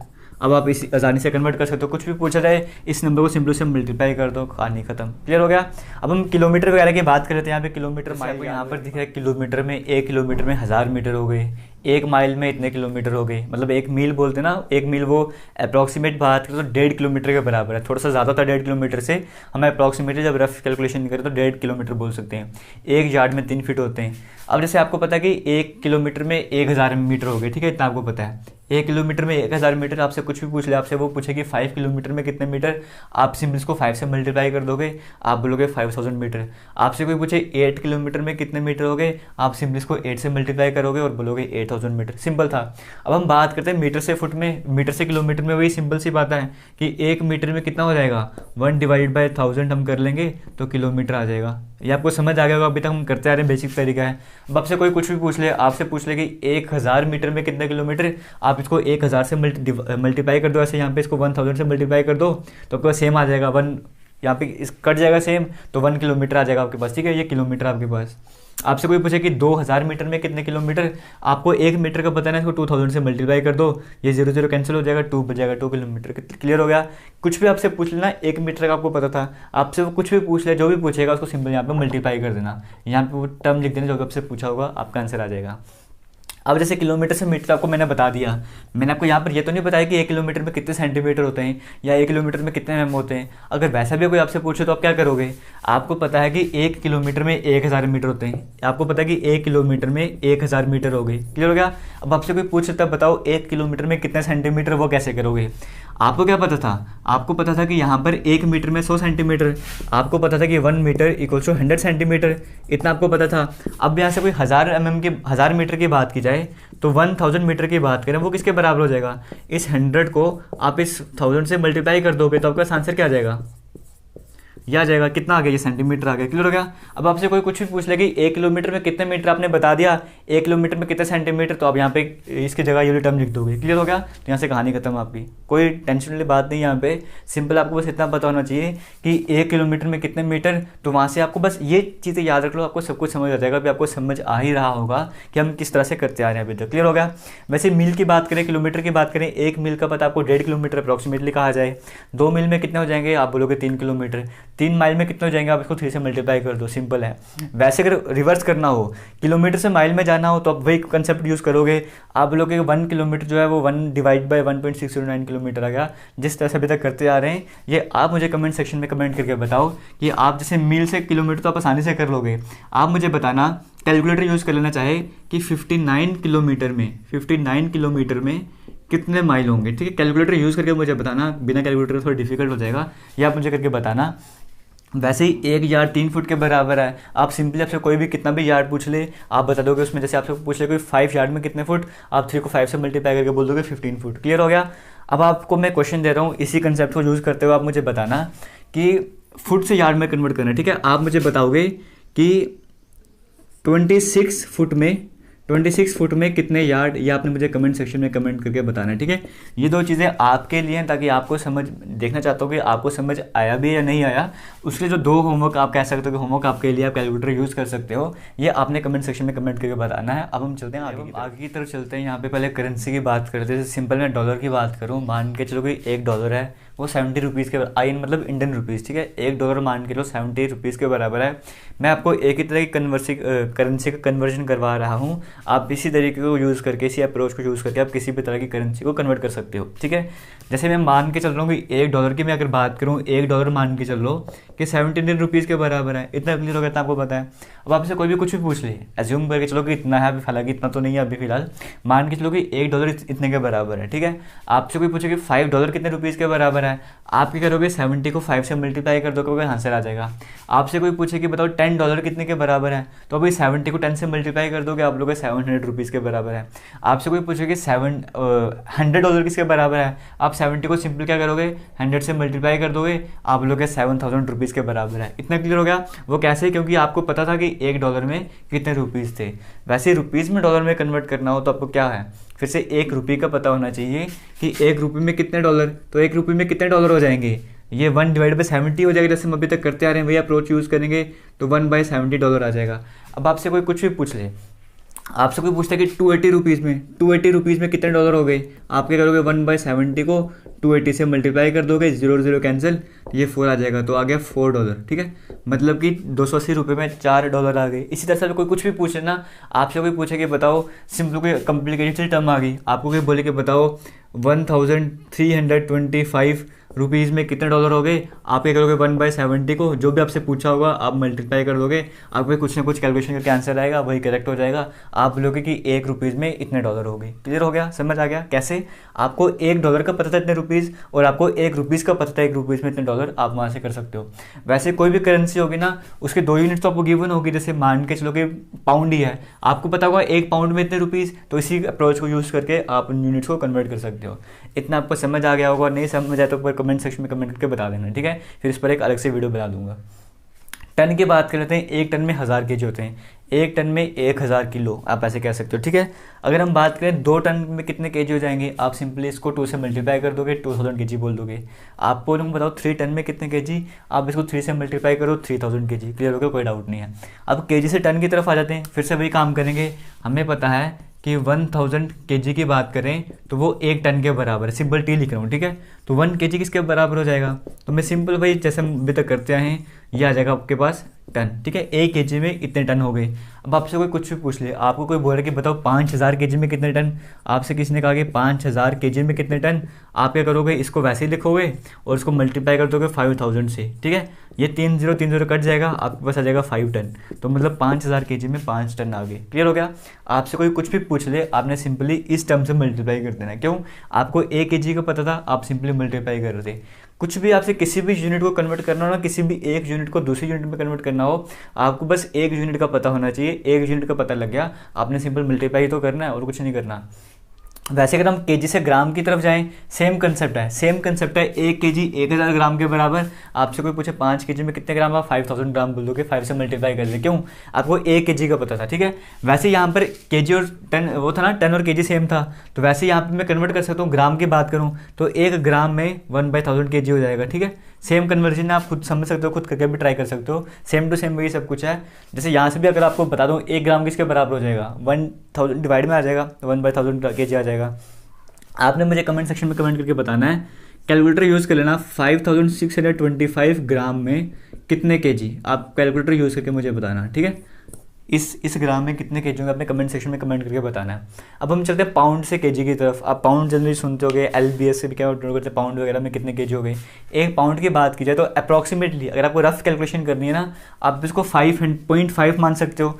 अब आप इस आसानी से कन्वर्ट कर सकते हो, कुछ भी पूछा जाए इस नंबर को सिंपल से मल्टीप्लाई कर दो, कहानी खत्म। क्लियर हो गया। अब हम किलोमीटर वगैरह की बात करते हैं। यहाँ पे किलोमीटर माइल यहाँ पर दिख रहा है, किलोमीटर में 1 किलोमीटर में 1000 मीटर हो गए, 1 माइल में इतने किलोमीटर हो गए, मतलब 1 मील बोलते हैं ना, 1 मील वो अप्रॉक्सीमेट बात करें तो 1.5 किलोमीटर के बराबर है, थोड़ा सा ज़्यादा था 1.5 किलोमीटर से, हम अप्रॉक्सीमेटली जब रफ कैलकुलेशन करें तो 1.5 किलोमीटर बोल सकते हैं। 1 यार्ड में 3 फीट होते हैं। अब जैसे आपको पता है कि 1 किलोमीटर में 1000 मीटर हो गए, ठीक है, इतना आपको पता है। 1 किलोमीटर में 1000 मीटर, आपसे कुछ भी पूछ ले, आपसे वो पूछे कि 5 किलोमीटर में कितने मीटर, आप सिंपल इसको 5 से मल्टीप्लाई कर दोगे, आप बोलोगे 5000 मीटर। आपसे कोई पूछे 8 किलोमीटर में कितने मीटर हो गए, आप सिंपल इसको 8 से मल्टीप्लाई करोगे और बोलोगे 8000 मीटर। सिंपल था। अब हम बात करते हैं मीटर से फुट में, मीटर से किलोमीटर में, वही सिंपल सी बात है कि 1 मीटर में कितना हो जाएगा, 1/1000 हम कर लेंगे तो किलोमीटर आ जाएगा। ये आपको समझ आ गया होगा, अभी तक हम करते आ रहे हैं, बेसिक तरीका है। अब आपसे कोई कुछ भी पूछ ले, आपसे पूछ ले कि 1000 मीटर में कितने किलोमीटर, आप इसको 1000 से मल्टीप्लाई कर दो, ऐसे यहाँ पे इसको 1000 से मल्टीप्लाई कर दो तो आपके पास सेम आ जाएगा, 1 यहाँ पे इस कट जाएगा सेम, तो 1 किलोमीटर आ जाएगा आपके पास। ठीक है, ये किलोमीटर आपके पास। आपसे कोई पूछे कि 2000 मीटर में कितने किलोमीटर, आपको 1 मीटर का बताना है, इसको 2000 से मल्टीप्लाई कर दो, ये 0 0 कैंसिल हो जाएगा, 2 बच जाएगा, 2 किलोमीटर। क्लियर हो गया। कुछ भी आपसे पूछ लेना, 1 मीटर का आपको पता था, आपसे वो कुछ भी पूछ ले, जो भी पूछेगा उसको सिंपल यहाँ पे मल्टीप्लाई कर देना, यहाँ पे वो टर्म लिख देना जो भी आपसे पूछा होगा, आपका आंसर आ जाएगा। अब जैसे किलोमीटर से मीटर आपको मैंने बता दिया, मैंने आपको यहाँ पर ये तो नहीं बताया कि 1 किलोमीटर में कितने सेंटीमीटर होते हैं या 1 किलोमीटर में कितने एम होते हैं। अगर वैसा भी कोई आपसे पूछे तो आप क्या करोगे, आपको पता है कि 1 किलोमीटर में 1000 मीटर होते हैं, आपको पता है कि 1 किलोमीटर में 1000 मीटर हो गए। क्लियर हो गया। अब आपसे कोई पूछ सकता है बताओ 1 किलोमीटर में कितने सेंटीमीटर, वो कैसे करोगे। आपको क्या पता था, आपको पता था कि यहाँ पर 1 मीटर में 100 सेंटीमीटर, आपको पता था कि 1 मीटर इक्वल्स टू 100 सेंटीमीटर, इतना आपको पता था। अब यहाँ से कोई 1000 मीटर की बात की जाए तो 1000 मीटर की बात करें, वो किसके बराबर हो जाएगा, इस 100 को आप इस 1000 से मल्टीप्लाई कर दोगे तो आपका आंसर क्या आ जाएगा, यह आ जाएगा, कितना आ गया, ये सेंटीमीटर आ गया। क्लियर हो गया। अब आपसे कोई कुछ भी पूछ ले कि 1 किलोमीटर में कितने मीटर, आपने बता दिया 1 किलोमीटर में कितने सेंटीमीटर, तो आप यहाँ पे इसकी जगह यूनिट टर्म लिख दोगे। क्लियर हो गया। तो यहाँ से कहानी खत्म आपकी, कोई टेंशन वाली बात नहीं। यहाँ पे सिंपल आपको बस इतना पता होना चाहिए कि 1 किलोमीटर में कितने मीटर, तो वहाँ से आपको बस ये चीज़ें याद रख लो, आपको सब कुछ समझ आ जाएगा। अभी आपको समझ आ ही रहा होगा कि हम किस तरह से करते आ रहे हैं अभी तक। क्लियर हो गया। वैसे मील की बात करें, किलोमीटर की बात करें, 1 मील का पता आपको 1.5 किलोमीटर अप्रॉक्सीमेटली कहा जाए, 2 मील में कितने हो जाएंगे, आप बोलोगे 3 किलोमीटर, 3 माइल में कितने हो जाएंगे, आप इसको 3 से मल्टीप्लाई कर दो, सिंपल है। वैसे अगर रिवर्स करना हो, किलोमीटर से माइल में जाना हो, तो आप वही कंसेप्ट यूज़ करोगे, आप बोलोगे 1 किलोमीटर जो है वो 1/1.609 किलोमीटर आ गया। जिस तरह से अभी तक करते आ रहे हैं, ये आप मुझे कमेंट सेक्शन में कमेंट करके बताओ कि आप जैसे मील से किलोमीटर तो आप आसानी से कर लोगे, आप मुझे बताना कैलकुलेटर यूज़ कर लेना चाहे कि 59 किलोमीटर में कितने माइल होंगे। ठीक है, कैलकुलेटर यूज़ करके मुझे बताना, बिना कैलकुलेटर थोड़ा डिफिकल्ट हो जाएगा, ये आप मुझे करके बताना। वैसे ही 1 यार्ड 3 फुट के बराबर है। आप सिंपली आपसे कोई भी कितना भी यार्ड पूछ ले, आप बता दोगे उसमें, जैसे आपसे पूछ ले कोई 5 यार्ड में कितने फुट, आप 3 को 5 से मल्टीप्लाई करके बोल दोगे 15 फुट। क्लियर हो गया। अब आपको मैं क्वेश्चन दे रहा हूँ, इसी कंसेप्ट को यूज़ करते हुए आप मुझे बताना कि फुट से यार्ड में कन्वर्ट करना है। ठीक है, आप मुझे बताओगे कि 26 फुट में कितने यार्ड, ये आपने मुझे कमेंट सेक्शन में कमेंट करके बताना है, ठीक है। ये दो चीज़ें आपके लिए हैं, ताकि आपको समझ, देखना चाहता हूँ कि आपको समझ आया भी या नहीं आया। उसके लिए जो दो होमवर्क आप कह सकते हो कि होमवर्क आपके लिए आप कैलकुलेटर यूज़ कर सकते हो, ये आपने कमेंट सेक्शन में कमेंट करके बताना है। अब हम चलते हैं आगे की तरफ चलते हैं। यहाँ पे पहले करेंसी की बात करते हैं। सिंपल मैं डॉलर की बात करूँ, मान के चलो कि $1 है, वो 70 रुपीज़ के मतलब इंडियन रुपीज़, ठीक है। $1 मान के लो 70 रुपीज़ के बराबर है। मैं आपको एक ही तरह की करेंसी का कन्वर्जन करवा रहा हूँ। आप इसी तरीके को यूज़ करके, इसी अप्रोच को यूज़ करके आप किसी भी तरह की करेंसी को कन्वर्ट कर सकते हो, ठीक है। जैसे मैं मान के चल रहा हूँ कि $1 की मैं अगर बात करूँ, $1 मान के चल लो कि 70 इंडियन रुपीज़ के बराबर है। इतना क्लियर हो गया था, आपको पता है। अब आपसे कोई भी कुछ भी पूछ ले, एज्यूम करके चलो कि इतना है, अभी हालांकि इतना तो नहीं है अभी फिलहाल, मान के चलो कि $1 इतने के बराबर है, ठीक है। आपसे कोई पूछे कि $5 कितने रुपीज़ के बराबर है, आप क्या करोगे, 70 को 5 से मल्टीप्लाई कर दोगे, आंसर आ जाएगा। आपसे कोई पूछे कि बताओ $10 कितने के बराबर है, तो अभी 70 को 10 से मल्टीप्लाई कर दोगे, आप लोग 700 रुपीज़ के बराबर है। आपसे कोई पूछे कि $100 किसके बराबर है, आप 70 को सिंपल क्या करोगे, 100 से मल्टीप्लाई कर दोगे, आप लोग 7,000 रुपीज़ के बराबर है। इतना क्लियर हो गया। वो कैसे, क्योंकि आपको पता था कि $1 में कितने रुपीज़ थे। वैसे रुपीज़ में डॉलर में कन्वर्ट करना हो तो आपको क्या है, फिर से ₹1 का पता होना चाहिए कि ₹1 में कितने डॉलर, तो ₹1 में कितने डॉलर हो जाएंगे, ये 1/70 हो जाएगा। जैसे हम अभी तक करते आ रहे हैं वही अप्रोच यूज़ करेंगे तो 1/70 आ जाएगा। अब आपसे कोई कुछ भी पूछ ले, आपसे कोई पूछता है कि 280 रुपीज़ में कितने डॉलर हो गए, आप क्या करोगे, 1/70 को 280 से मल्टीप्लाई कर दोगे, 0 कैंसिल, ये 4 आ जाएगा, तो आ गया $4, ठीक है। मतलब कि 280 रुपये में $4 आ गए। इसी तरह से कोई कुछ भी पूछे ना, आपसे कोई पूछे कि बताओ, सिंपल कोई कॉम्प्लिकेटेड टर्म आ गई, आपको कोई बोले कि बताओ 1325 रुपीज़ में कितने डॉलर हो गए, आप क्या करोगे, 1/70 को जो भी आपसे पूछा होगा आप मल्टीप्लाई कर दोगे, आपको कुछ ना कुछ कैलकुलेशन करके आंसर आएगा, वही करेक्ट हो जाएगा। आप बोलोगे कि ₹1 में इतने डॉलर हो गए। क्लियर हो गया, समझ आ गया कैसे। आपको $1 का पता था इतने रुपीज़, और आपको ₹1 का पता था ₹1 में इतने डॉलर, आप वहाँ से कर सकते हो। वैसे कोई भी करेंसी होगी ना, उसके 2 यूनिट तो आपको गिवन होगी। जैसे मान के चलो कि पाउंड ही है, आपको पता होगा 1 पाउंड में इतने रुपीज़, तो इसी अप्रोच को यूज़ करके आप उन यूनिट्स को कन्वर्ट कर सकते हो। इतना आपको समझ आ गया होगा। नहीं समझ आया तो ऊपर कमेंट सेक्शन में कमेंट करके बता देना, ठीक है। फिर इस पर एक अलग से वीडियो बना दूंगा। टन की बात कर लेते हैं। 1 टन में 1000 kg होते हैं, 1 टन में 1000 किलो, आप ऐसे कह सकते हो, ठीक है। अगर हम बात करें 2 टन में कितने kg हो जाएंगे, आप सिंपली इसको 2 से मल्टीप्लाई कर दोगे, 2000 kg बोल दोगे। आपको तुम बताओ 3 टन में कितने kg, आप इसको 3 से मल्टीप्लाई करो, 3000 kg। क्लियर हो गया, कोई डाउट नहीं है। अब kg से टन की तरफ आ जाते हैं, फिर से वही काम करेंगे। हमें पता है कि 1000 kg की बात करें तो वो 1 टन के बराबर है, सिंपल टी लिख रहा हूँ, ठीक है। तो 1 kg किसके बराबर हो जाएगा, तो मैं सिंपल भाई जैसे हम अभी तक करते आए हैं, ये आ जाएगा आपके पास टन, ठीक है। 1 kg में इतने टन हो गए। अब आपसे कोई कुछ भी पूछ ले, आपको कोई बोल रहा है कि बताओ 5000 kg में कितने टन, आपसे किसी ने कहा कि 5000 kg में कितने टन, आप क्या करोगे, इसको वैसे ही लिखोगे और इसको मल्टीप्लाई कर दोगे 5000 से, ठीक है। ये 3 0 कट जाएगा, आपके पास आ जाएगा 5 टन। तो मतलब 5000 kg में 5 टन आ गए। क्लियर हो गया। आपसे कोई कुछ भी पूछ ले, आपने सिंपली इस टर्म से मल्टीप्लाई कर देना। क्यों, आपको 1 kg का पता था, आप सिंपली मल्टीप्लाई कर रहे थे। कुछ भी आपसे किसी भी यूनिट को कन्वर्ट करना हो ना, किसी भी एक यूनिट को दूसरी यूनिट में कन्वर्ट करना हो, आपको बस 1 यूनिट का पता होना चाहिए। 1 यूनिट का पता लग गया, आपने सिंपल मल्टीप्लाई तो करना है और कुछ नहीं करना। वैसे अगर हम केजी से ग्राम की तरफ जाएं, सेम कंसेप्ट है। 1 kg 1000 ग्राम के बराबर। आपसे कोई पूछे 5 kg में कितने ग्राम, आप 5000 ग्राम बोल दोगे, 5 से मल्टीप्लाई कर दे। क्यों, आपको 1 kg का पता था, ठीक है। वैसे यहाँ पर केजी और टन वो था ना, टन और केजी सेम था, तो वैसे यहाँ पर मैं कन्वर्ट कर सकता हूँ। ग्राम की बात करूँ तो 1 ग्राम में 1/1000 kg हो जाएगा, ठीक है। सेम कन्वर्जन आप खुद समझ सकते हो, खुद करके भी ट्राई कर सकते हो। सेम टू सेम वही सब कुछ है। जैसे यहाँ से भी अगर आपको बता दूँ 1 ग्राम किसके बराबर हो जाएगा, 1000 डिवाइड में आ जाएगा, 1/1000 kg आ जाएगा। आपने मुझे कमेंट सेक्शन में कमेंट करके बताना है। कैलकुलेटर यूज़ कर लेना, 5625 ग्राम में कितने kg, आप कैलकुलेटर यूज़ करके मुझे बताना, ठीक है। इस ग्राम में कितने kg होंगे, आपने कमेंट सेक्शन में कमेंट करके बताना है। अब हम चलते हैं पाउंड से kg की तरफ। आप पाउंड जनरली सुनते होगे, LBS से भी क्या करते हैं, पाउंड वगैरह में कितने kg हो गए। 1 पाउंड की बात की जाए तो अप्रॉक्सीमेटली अगर आपको रफ कैलकुलेशन करनी है ना, आप इसको 5.5 मान सकते हो।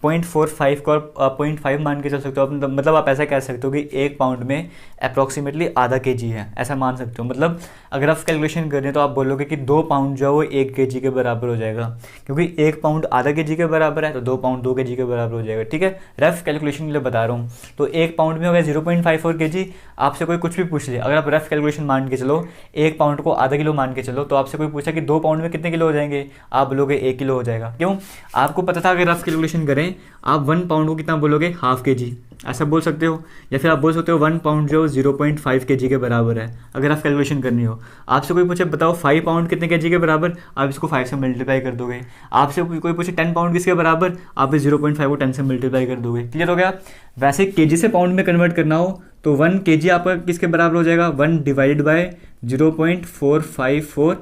0.45 को 0.5 मान के चल सकते हो आप। मतलब आप ऐसा कह सकते हो कि 1 पाउंड में अप्रॉक्सीमेटली आधा केजी है, ऐसा मान सकते हो। मतलब अगर आप कैलकुलेशन कर रहे हैं तो आप बोलोगे कि 2 पाउंड जो है वो 1 केजी के बराबर हो जाएगा, क्योंकि 1 पाउंड आधा केजी के बराबर है, तो 2 पाउंड 2 केजी के बराबर हो जाएगा। ठीक है, रफ कैलकुलेशन के लिए बता रहा हूँ। तो 1 पाउंड में हो गया 0.54 केजी। आपसे कोई कुछ भी पूछ ले, अगर आप रफ कैलकुलेशन मान के चलो, 1 पाउंड को आधा किलो मान के चलो, तो आपसे कोई पूछा कि 2 पाउंड में कितने किलो हो जाएंगे, आप बोलोगे 1 किलो हो जाएगा। क्यों? आपको पता था अगर रफ कैलकुलेशन करें आप 1 पाउंड को कितना बोलोगे, हाफ के जी, ऐसा बोल सकते हो। या फिर आप बोल सकते हो 1 पाउंड जो 0.5 केजी के बराबर है, अगर आप कैलकुलेशन करनी हो। आपसे कोई पूछे बताओ 5 पाउंड कितने केजी के बराबर, आप इसको 5 से मल्टीप्लाई कर दोगे। आपसे कोई पूछे 10 पाउंड किसके बराबर, आप इस 0.5 को 10 से मल्टीप्लाई कर दोगे। क्लियर हो गया? वैसे केजी से पाउंड में कन्वर्ट करना हो तो 1 केजी आपका किसके बराबर हो जाएगा, 1 डिवाइडेड बाय 0.454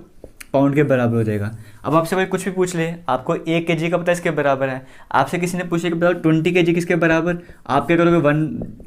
पाउंड के बराबर हो जाएगा। अब आपसे कोई कुछ भी पूछ ले, आपको 1 केजी का पता है इसके बराबर है, आपसे किसी ने पूछे कि बताओ 20 केजी किसके बराबर, आप क्या करोगे, 1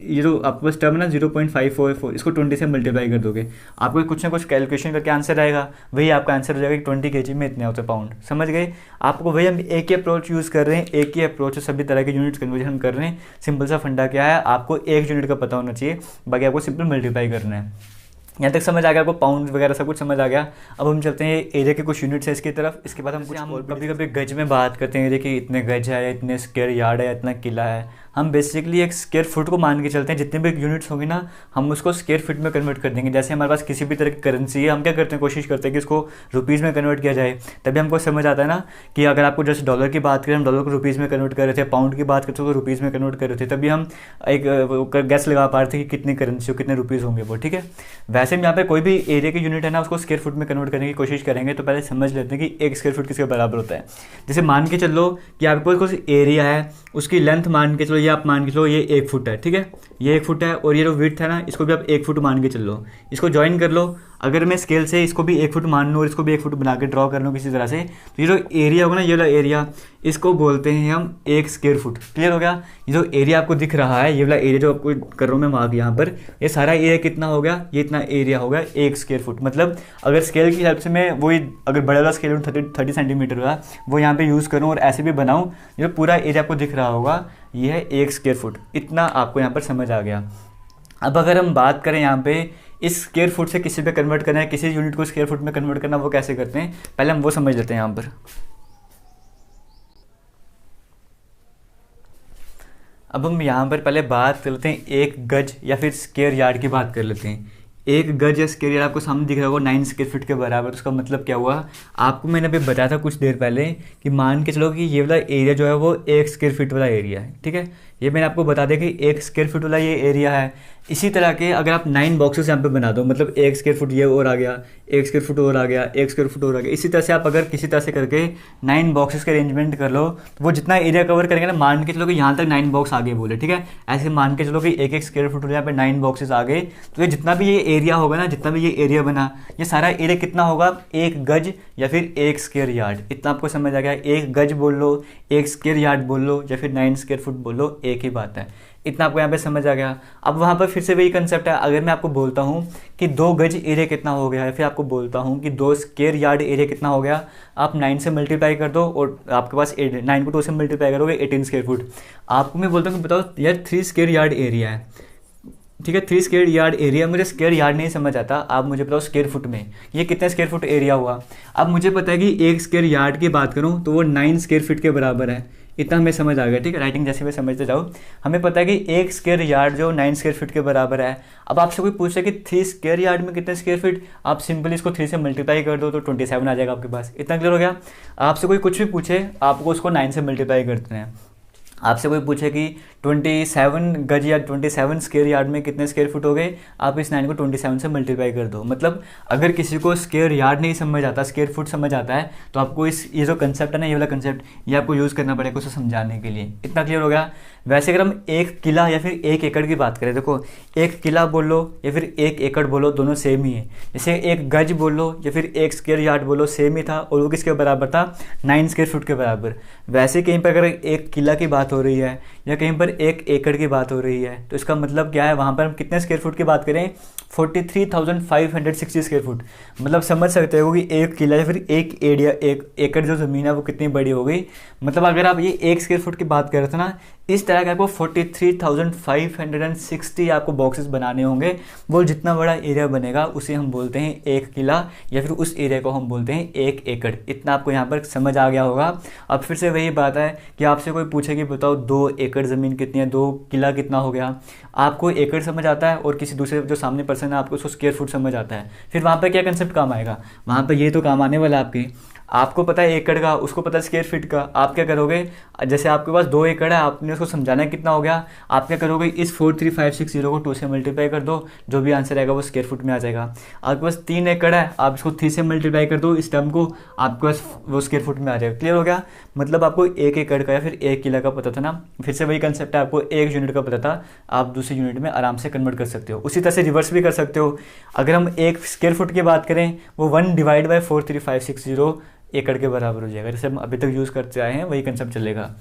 ये जो आपके पास टर्म है ना 0.544, इसको 20 से मल्टीप्लाई कर दोगे, आपको कुछ ना कुछ कैलकुलेशन करके आंसर आएगा, वही आपका आंसर हो जाएगा कि 20 केजी में इतने होते पाउंड। समझ गए? आपको वही हम एक ही अप्रोच यूज़ कर रहे हैं, एक ही अप्रोच सभी तरह के यूनिट्स कन्वर्जन कर रहे हैं। सिंपल सा फंडा क्या है, आपको एक यूनिट का पता होना चाहिए, बाकी आपको सिंपल मल्टीप्लाई करना है। यहाँ तक समझ आ गया आपको, पाउंड वगैरह सब कुछ समझ आ गया। अब हम चलते हैं एरिया के कुछ यूनिट्स है इसकी तरफ। इसके बाद हम कभी कभी गज में बात करते हैं, एरिया कि इतने गज है, इतने स्क्वायर यार्ड है, इतना किला है। हम बेसिकली एक स्क्वायर फुट को मान के चलते हैं, जितने भी यूनिट्स होंगे ना हम उसको स्क्वायर फीट में कन्वर्ट कर देंगे। जैसे हमारे पास किसी भी तरह की करेंसी है, हम क्या करते हैं, कोशिश करते हैं कि इसको रुपीज़ में कन्वर्ट किया जाए। तभी हमको समझ आता है ना कि अगर आपको जैसे डॉलर की बात करें, हम डॉलर को रुपीज़ में कन्वर्ट कर रहे थे, पाउंड की बात करते तो रुपीज़ में कन्वर्ट कर रहे थे, तभी हम एक गैस लगा पा रहे थे कि कितनी करेंसी हो, कितने रुपीज़ होंगे वो। ठीक है, वैसे हम यहाँ पे कोई भी एरिया की यूनिट है ना उसको स्क्वायर फुट में कन्वर्ट करने की कोशिश करेंगे, तो पहले समझ लेते हैं कि 1 स्क्वायर फुट किसके बराबर होता है। जैसे मान के चलो कि आपके पास कुछ एरिया है, उसकी लेंथ मान के चलो, ये आप मान के चलो ये 1 फुट है। ठीक है, ये 1 फुट है, और ये जो विड्थ है ना इसको भी आप 1 फुट मान के चल लो, इसको ज्वाइन कर लो। अगर मैं स्केल से इसको भी 1 फुट मान लूँ और इसको भी 1 फुट बना के ड्रॉ कर लूँ किसी तरह से, तो ये जो एरिया होगा ना, ये वाला एरिया, इसको बोलते हैं हम 1 स्क्वायर फुट। क्लियर हो गया? ये जो एरिया आपको दिख रहा है, ये वाला एरिया जो आपको कर रहा हूँ मैं मार्क यहाँ पर, ये सारा एरिया कितना हो गया, ये इतना एरिया हो गया 1 स्क्वायर फुट। मतलब अगर स्केल की हेल्प से मैं वही अगर बड़ा वाला स्केल 30 सेंटीमीटर का वो यहाँ पे यूज़ करूँ और ऐसे भी बनाऊँ, ये पूरा एरिया आपको दिख रहा होगा, ये है 1 स्क्वायर फुट। इतना आपको यहाँ पर समझ आ गया। अब अगर हम बात करें यहाँ पे इस स्क्वायर फुट से किसी पे कन्वर्ट करना है, किसी यूनिट को स्क्वायर फुट में कन्वर्ट करना, वो कैसे करते हैं, पहले हम वो समझ लेते हैं यहाँ पर। अब हम यहाँ पर पहले बात कर लेते हैं 1 गज या फिर स्क्वायर यार्ड की बात कर लेते हैं। 1 गज या स्क्वायर यार्ड आपको सामने दिख रहा होगा 9 स्क्वायर फीट के बराबर। उसका मतलब क्या हुआ, आपको मैंने अभी बताया था कुछ देर पहले कि मान के चलो कि ये वाला एरिया जो है वो 1 स्क्वायर फीट वाला एरिया है। ठीक है, ये मैंने आपको बता दिया कि 1 स्क्वायर फीट वाला ये एरिया है। इसी तरह के अगर आप 9 बॉक्सेस यहाँ पे बना दो, मतलब 1 स्क्वायर फुट ये और आ गया, 1 स्क्वायर फुट और आ गया, 1 स्क्वायर फुट और आ गया, इसी तरह से आप अगर किसी तरह से करके 9 बॉक्सेस का अरेंजमेंट कर लो, तो वो जितना एरिया कवर करेंगे ना, मान के चलो कि यहाँ तक 9 बॉक्स आगे बोले। ठीक है, ऐसे मान के चलो कि 1 स्क्वायर फुट यहाँ पे 9 बॉक्सेस आ गए, तो ये जितना भी ये एरिया होगा ना, जितना भी ये एरिया बना, ये सारा एरिया कितना होगा, 1 गज या फिर 1 स्क्वायर यार्ड। इतना आपको समझ आ गया। 1 गज बोल लो, 1 स्क्वायर यार्ड बोल लो, या फिर 9 स्क्वायर फुट बोल लो, एक ही बात है। इतना आपको यहाँ पे समझ आ गया। अब वहाँ पर फिर से वही कंसेप्ट है। अगर मैं आपको बोलता हूँ कि 2 गज एरिया कितना हो गया है, फिर आपको बोलता हूँ कि 2 स्क्वायर यार्ड एरिया कितना हो गया, आप 9 से मल्टीप्लाई कर दो और आपके पास 9 को 2 से मल्टीप्लाई करोगे 18 स्क्वायर फुट। आपको मैं बोलता हूँ कि बताओ यार 3 स्क्वायर यार्ड एरिया है। ठीक है, 3 स्क्वायर यार्ड एरिया, मुझे स्क्वायर यार्ड नहीं समझ आता, आप मुझे बताओ स्क्वायर फुट में ये कितने स्क्वायर फुट एरिया हुआ। अब मुझे पता है कि 1 स्क्वायर यार्ड की बात करूँ तो वो 9 स्क्वायर फीट के बराबर है। इतना हमें समझ आ गया। ठीक है, राइटिंग जैसे भी समझते जाओ, हमें पता है कि 1 स्क्वायर यार्ड जो 9 स्क्वायर फीट के बराबर है। अब आपसे कोई पूछे कि 3 स्क्वायर यार्ड में कितने स्क्वायर फीट, आप सिंपली इसको 3 से मल्टीप्लाई कर दो तो 27 आ जाएगा आपके पास। इतना क्लियर हो गया। आपसे कोई कुछ भी पूछे, आपको उसको 9 से मल्टीप्लाई करते हैं। आपसे कोई पूछे कि 27 गज या 27 स्क्वायर यार्ड में कितने स्क्वायर फुट हो गए, आप इस 9 को 27 से मल्टीप्लाई कर दो। मतलब अगर किसी को स्क्वायर यार्ड नहीं समझ आता, स्क्वायर फुट समझ आता है, तो आपको ये जो कंसेप्ट है ना, ये वाला कंसेप्ट, ये आपको यूज़ करना पड़ेगा उसे समझाने के लिए। इतना क्लियर हो गया। वैसे अगर हम 1 किला या फिर 1 एकड़ की बात करें, देखो 1 किला बोलो या फिर 1 एकड़ बोलो, दोनों सेम ही है। जैसे 1 गज बोलो या फिर 1 स्क्वायर यार्ड बोलो, सेम ही था, और वो किसके बराबर था, 9 स्क्वायर फुट के बराबर। वैसे कहीं पर अगर 1 किला की बात हो रही है या कहीं पर 1 एकड़ की बात हो रही है, तो इसका मतलब क्या है, वहाँ पर हम कितने स्क्वायर फुट की बात करें, 43,560 स्क्वायर फुट। मतलब समझ सकते हो कि एक किला या फिर एक एरिया, एक एकड़ जो ज़मीन है वो कितनी बड़ी हो गई। मतलब अगर आप ये 1 स्क्वायर फुट की बात कर रहे थे ना, इस तरह के आपको 43,560 आपको बॉक्सेस बनाने होंगे। वो जितना बड़ा एरिया बनेगा उसे हम बोलते हैं एक किला, या फिर उस एरिया को हम बोलते हैं एक एकड़। इतना आपको यहाँ पर समझ आ गया होगा। अब फिर से वही बात है कि आपसे कोई पूछे कि बताओ 2 एकड़ ज़मीन कितनी है, 2 किला कितना हो गया, आपको एकड़ समझ आता है और किसी दूसरे जो सामने पर्सन है आपको उसको स्क्वायर फुट समझ आता है। फिर वहाँ पर क्या कंसेप्ट काम आएगा, वहाँ पर ये तो काम आने वाला है आपके। आपको पता है एकड़ का, उसको पता है स्क्वायर फीट का। आप क्या करोगे, जैसे आपके पास 2 एकड़ है, आपने उसको समझाना है कितना हो गया, आप क्या करोगे, इस 43,560 को 2 से मल्टीप्लाई कर दो, जो भी आंसर आएगा वो स्क्वायर फुट में आ जाएगा। आपके पास 3 एकड़ है, आप इसको 3 से मल्टीप्लाई कर दो, इस टर्म को, आपके पास वो स्क्वायर फुट में आ जाएगा। क्लियर हो गया। मतलब आपको 1 एकड़ का या फिर 1 किला का पता था ना। फिर से वही कंसेप्ट है, आपको 1 यूनिट का पता था, आप दूसरी यूनिट में आराम से कन्वर्ट कर सकते हो। उसी तरह से रिवर्स भी कर सकते हो। अगर हम 1 स्क्वायर फुट की बात करें, वो 1 डिवाइड बाई 43,560 एकड़ के बराबर हो जाएगा। जैसे हम अभी तक यूज़ करते आए हैं वही कंसेप्ट चलेगा।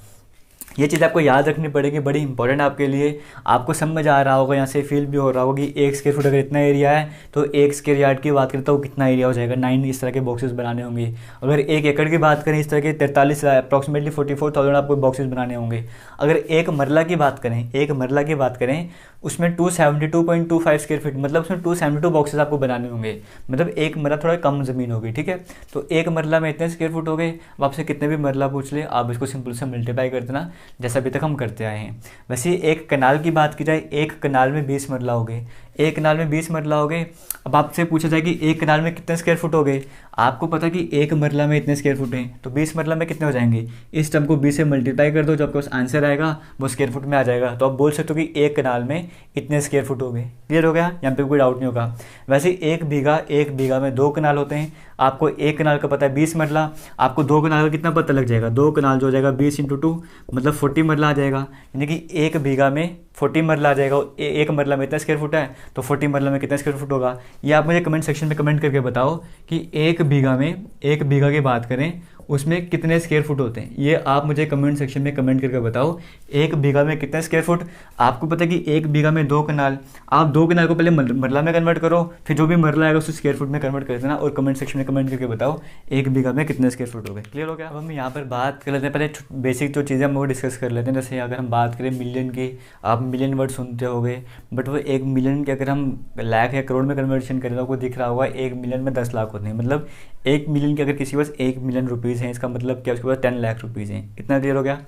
ये चीज़ आपको याद रखनी पड़ेगी, बड़ी इंपॉर्टेंट आपके लिए। आपको समझ आ रहा होगा, यहाँ से फील भी हो रहा होगा कि 1 स्क्वायर फुट अगर इतना एरिया है तो 1 स्क्वायर यार्ड की बात करें तो कितना एरिया हो जाएगा, 9 इस तरह के बॉक्सेस बनाने होंगे। अगर 1 एकड़ की बात करें, इस तरह के 43 अप्रॉक्सीमेटली 44,000 आपको बॉक्सेस बनाने होंगे। अगर 1 मरला की बात करें, 1 मरला की बात करें, उसमें 272.25 स्क्वायर फीट, मतलब उसमें 272 बॉक्सेस आपको बनाने होंगे। मतलब 1 मरला थोड़ा कम ज़मीन होगी, ठीक है। तो 1 मरला में इतने स्क्वायर फुट हो गए। अब आपसे कितने भी मरला पूछ ले, आप इसको सिंपल से मल्टीप्लाई कर देना, जैसा अभी तक हम करते आए हैं। वैसे एक कनाल की बात की जाए, 1 कनाल में 20 मरला हो गए, 1 कनाल में 20 मरला हो गए। अब आपसे पूछा जाए कि 1 कनाल में कितने स्क्वायर फुट हो गए, आपको पता है कि 1 मरला में इतने स्क्वायर फुट हैं, तो 20 मरला में कितने हो जाएंगे, इस टर्म को 20 से मल्टीप्लाई कर दो, जो आपके पास आंसर आएगा वो स्क्वायर फुट में आ जाएगा। तो आप बोल सकते हो कि 1 कनाल में इतने स्क्वायर फुट हो गए। क्लियर हो गया, यहाँ पे कोई डाउट नहीं होगा। वैसे 1 बीघा में 2 कनाल होते हैं। आपको 1 कनाल का पता है 20 मरला, आपको 2 कनाल का कितना पता लग जाएगा, 2 कनाल जो हो जाएगा 20 × 2 मतलब 40 मरला आ जाएगा। यानी कि 1 बीघा में 40 मरला आ जाएगा। 1 मरला में इतना स्क्वायर फुट है तो 40 मरला में कितना स्क्वायर फुट होगा, ये आप मुझे कमेंट सेक्शन में कमेंट करके बताओ कि 1 बीघा की बात करें उसमें कितने स्क्वायर फुट होते हैं। ये आप मुझे कमेंट सेक्शन में कमेंट करके बताओ, 1 बीघा में कितने स्क्वायर फुट। आपको पता है कि 1 बीघा में 2 कनाल, आप 2 कनाल को पहले मरला में कन्वर्ट करो, फिर जो भी मरला आएगा उसको स्क्वायर फुट में कन्वर्ट कर देना, और कमेंट सेक्शन में कमेंट करके बताओ 1 बीघा में कितने स्क्वायर फुट हो गए। क्लियर हो गया। अब हम यहाँ पर बात कर लेते हैं, पहले बेसिक जो चीज़ें हम वो डिस्कस कर लेते हैं। जैसे अगर हम बात करें मिलियन की, आप मिलियन वर्ड सुनते होगे, बट वो 1 मिलियन के अगर हम लाख या करोड़ में कन्वर्शन करें तो आपको दिख रहा होगा 1 मिलियन में 10 लाख होते हैं। मतलब 1 मिलियन के अगर किसी के पास 1 मिलियन रुपीज़ हैं, इसका मतलब क्या, उसके पास 10 लाख रुपीज़ हैं। इतना क्लियर हो गया।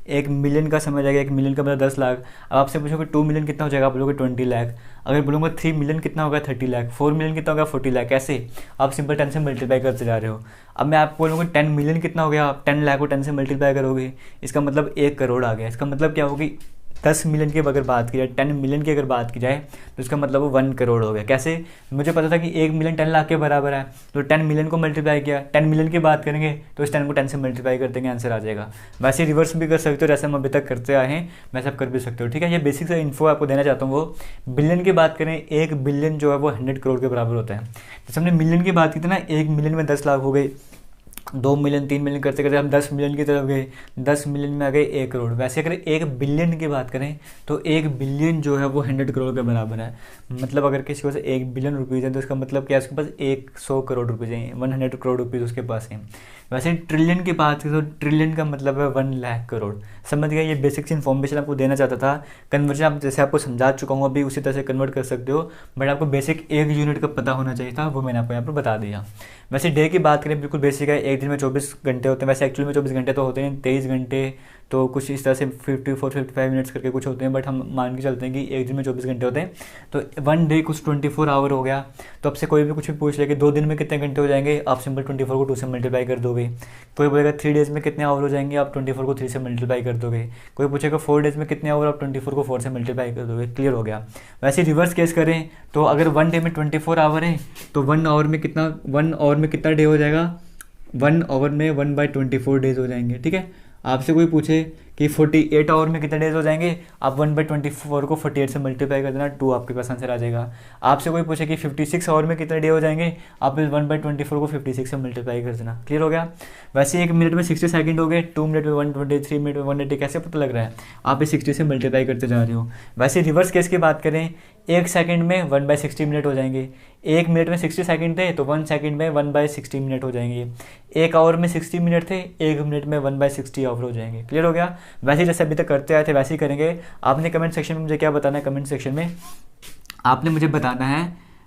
1 मिलियन का समझ आएगा, 1 मिलियन का मतलब 10 लाख। अब आपसे पूछोगे 2 मिलियन कितना हो जाएगा, आप बोलोगे 20 लाख। अगर बोलूँगा 3 मिलियन कितना होगा, 30 लाख। 4 मिलियन कितना होगा, 40 लाख। ऐसे आप सिंपल 10 से मल्टीप्लाई करते जा रहे हो। अब मैं आपको बोलूँगा 10 मिलियन कितना हो गया, आप 10 लाख को 10 से मल्टीप्लाई करोगे, इसका मतलब 1 करोड़ आ गया। इसका मतलब क्या होगी, 10 मिलियन की अगर बात की जाए, 10 मिलियन की अगर बात की जाए तो इसका मतलब वो 1 करोड़ हो गया। कैसे, मुझे पता था कि 1 मिलियन 10 लाख के बराबर है, तो 10 मिलियन को मल्टीप्लाई किया। 10 मिलियन की बात करेंगे तो इस 10 को 10 से मल्टीप्लाई कर देंगे, आंसर आ जाएगा। वैसे रिवर्स भी कर सकते हो, जैसे हम अभी तक करते आए हैं वैसे आप कर भी सकते हो, ठीक है। ये बेसिक सा इन्फो आपको देना चाहता हूँ। वो बिलियन की बात करें, 1 बिलियन जो है वो 100 करोड़ के बराबर होता है। जैसे हमने मिलियन की बात की थी ना, 1 मिलियन में 10 लाख हो गए, 2 मिलियन 3 मिलियन करते करते हम 10 मिलियन की तरफ गए, 10 मिलियन में आ गए 1 करोड़। वैसे अगर 1 बिलियन की बात करें तो 1 बिलियन जो है वो 100 करोड़ के बराबर है। मतलब अगर किसी को से 1 बिलियन रुपीज़ है तो इसका मतलब क्या है, उसके पास 100 करोड़ रुपीज़ हैं, 100 करोड़ रुपीज़ उसके पास हैं। वैसे ट्रिलियन की बात करें तो ट्रिलियन का मतलब है 1 लाख करोड़। समझ गया, ये बेसिक्स इन्फॉर्मेशन आपको देना चाहता था। कन्वर्जन आप जैसे आपको समझा चुका हूँ अभी, उसी तरह से कन्वर्ट कर सकते हो, बट आपको बेसिक 1 यूनिट का पता होना चाहिए था, वो मैंने आपको यहाँ पर बता दिया। वैसे डे की बात करें, बिल्कुल बेसिक है, एक दिन में 24 घंटे होते हैं। वैसे एक्चुअली में 24 घंटे तो होते हैं, 23 घंटे तो कुछ इस तरह से 54-55 मिनट्स करके कुछ होते हैं, बट हम मान के चलते हैं कि एक दिन में 24 घंटे होते हैं। तो 1 डे कुछ 24 आवर हो गया। तो आपसे कोई भी कुछ भी पूछ ले कि 2 दिन में कितने घंटे हो जाएंगे, आप सिंपल 24 को 2 से मल्टीप्लाई कर दोगे। कोई बोलेगा 3 डेज़ में कितने आवर हो जाएंगे, आप 24 को 3 से मल्टीप्लाई कर दोगे। कोई पूछेगा 4 डेज़ में कितने आवर, आप 24 को 4 से मल्टीप्लाई कर दोगे। क्लियर हो गया। वैसे रिवर्स केस करें तो अगर 1 डे में 24 आवर है तो 1 आवर में कितना डे हो जाएगा, 1 आवर में 1/24 डेज हो जाएंगे, ठीक है। आपसे कोई पूछे कि 48 आवर में कितने डेज हो जाएंगे, आप 1/24 को 48 से मल्टीप्लाई कर देना, 2 आपके पास आंसर आ जाएगा। आपसे कोई पूछे कि 56 आवर में कितने डे हो जाएंगे, आप 1/24 को 56 से मल्टीप्लाई कर देना। क्लियर हो गया। वैसे 1 मिनट में 60 सेकंड हो गए, 2 मिनट में 120, 3 मिनट में 180, कैसे पता लग रहा है, आप इस 60 से मल्टीप्लाई करते जा रहे हो। वैसे रिवर्स केस की बात करें, 1 सेकंड में 1/60 मिनट हो जाएंगे, 1 मिनट में 60 सेकंड थे तो 1 सेकंड में 1/60 मिनट हो जाएंगे, 1 आवर में 60 मिनट थे, 1 मिनट में 1/60 आवर हो जाएंगे। क्लियर हो गया। वैसे जैसे अभी तक करते आए थे वैसे ही करेंगे। आपने कमेंट सेक्शन में मुझे क्या बताना है, कमेंट सेक्शन में आपने मुझे बताना है,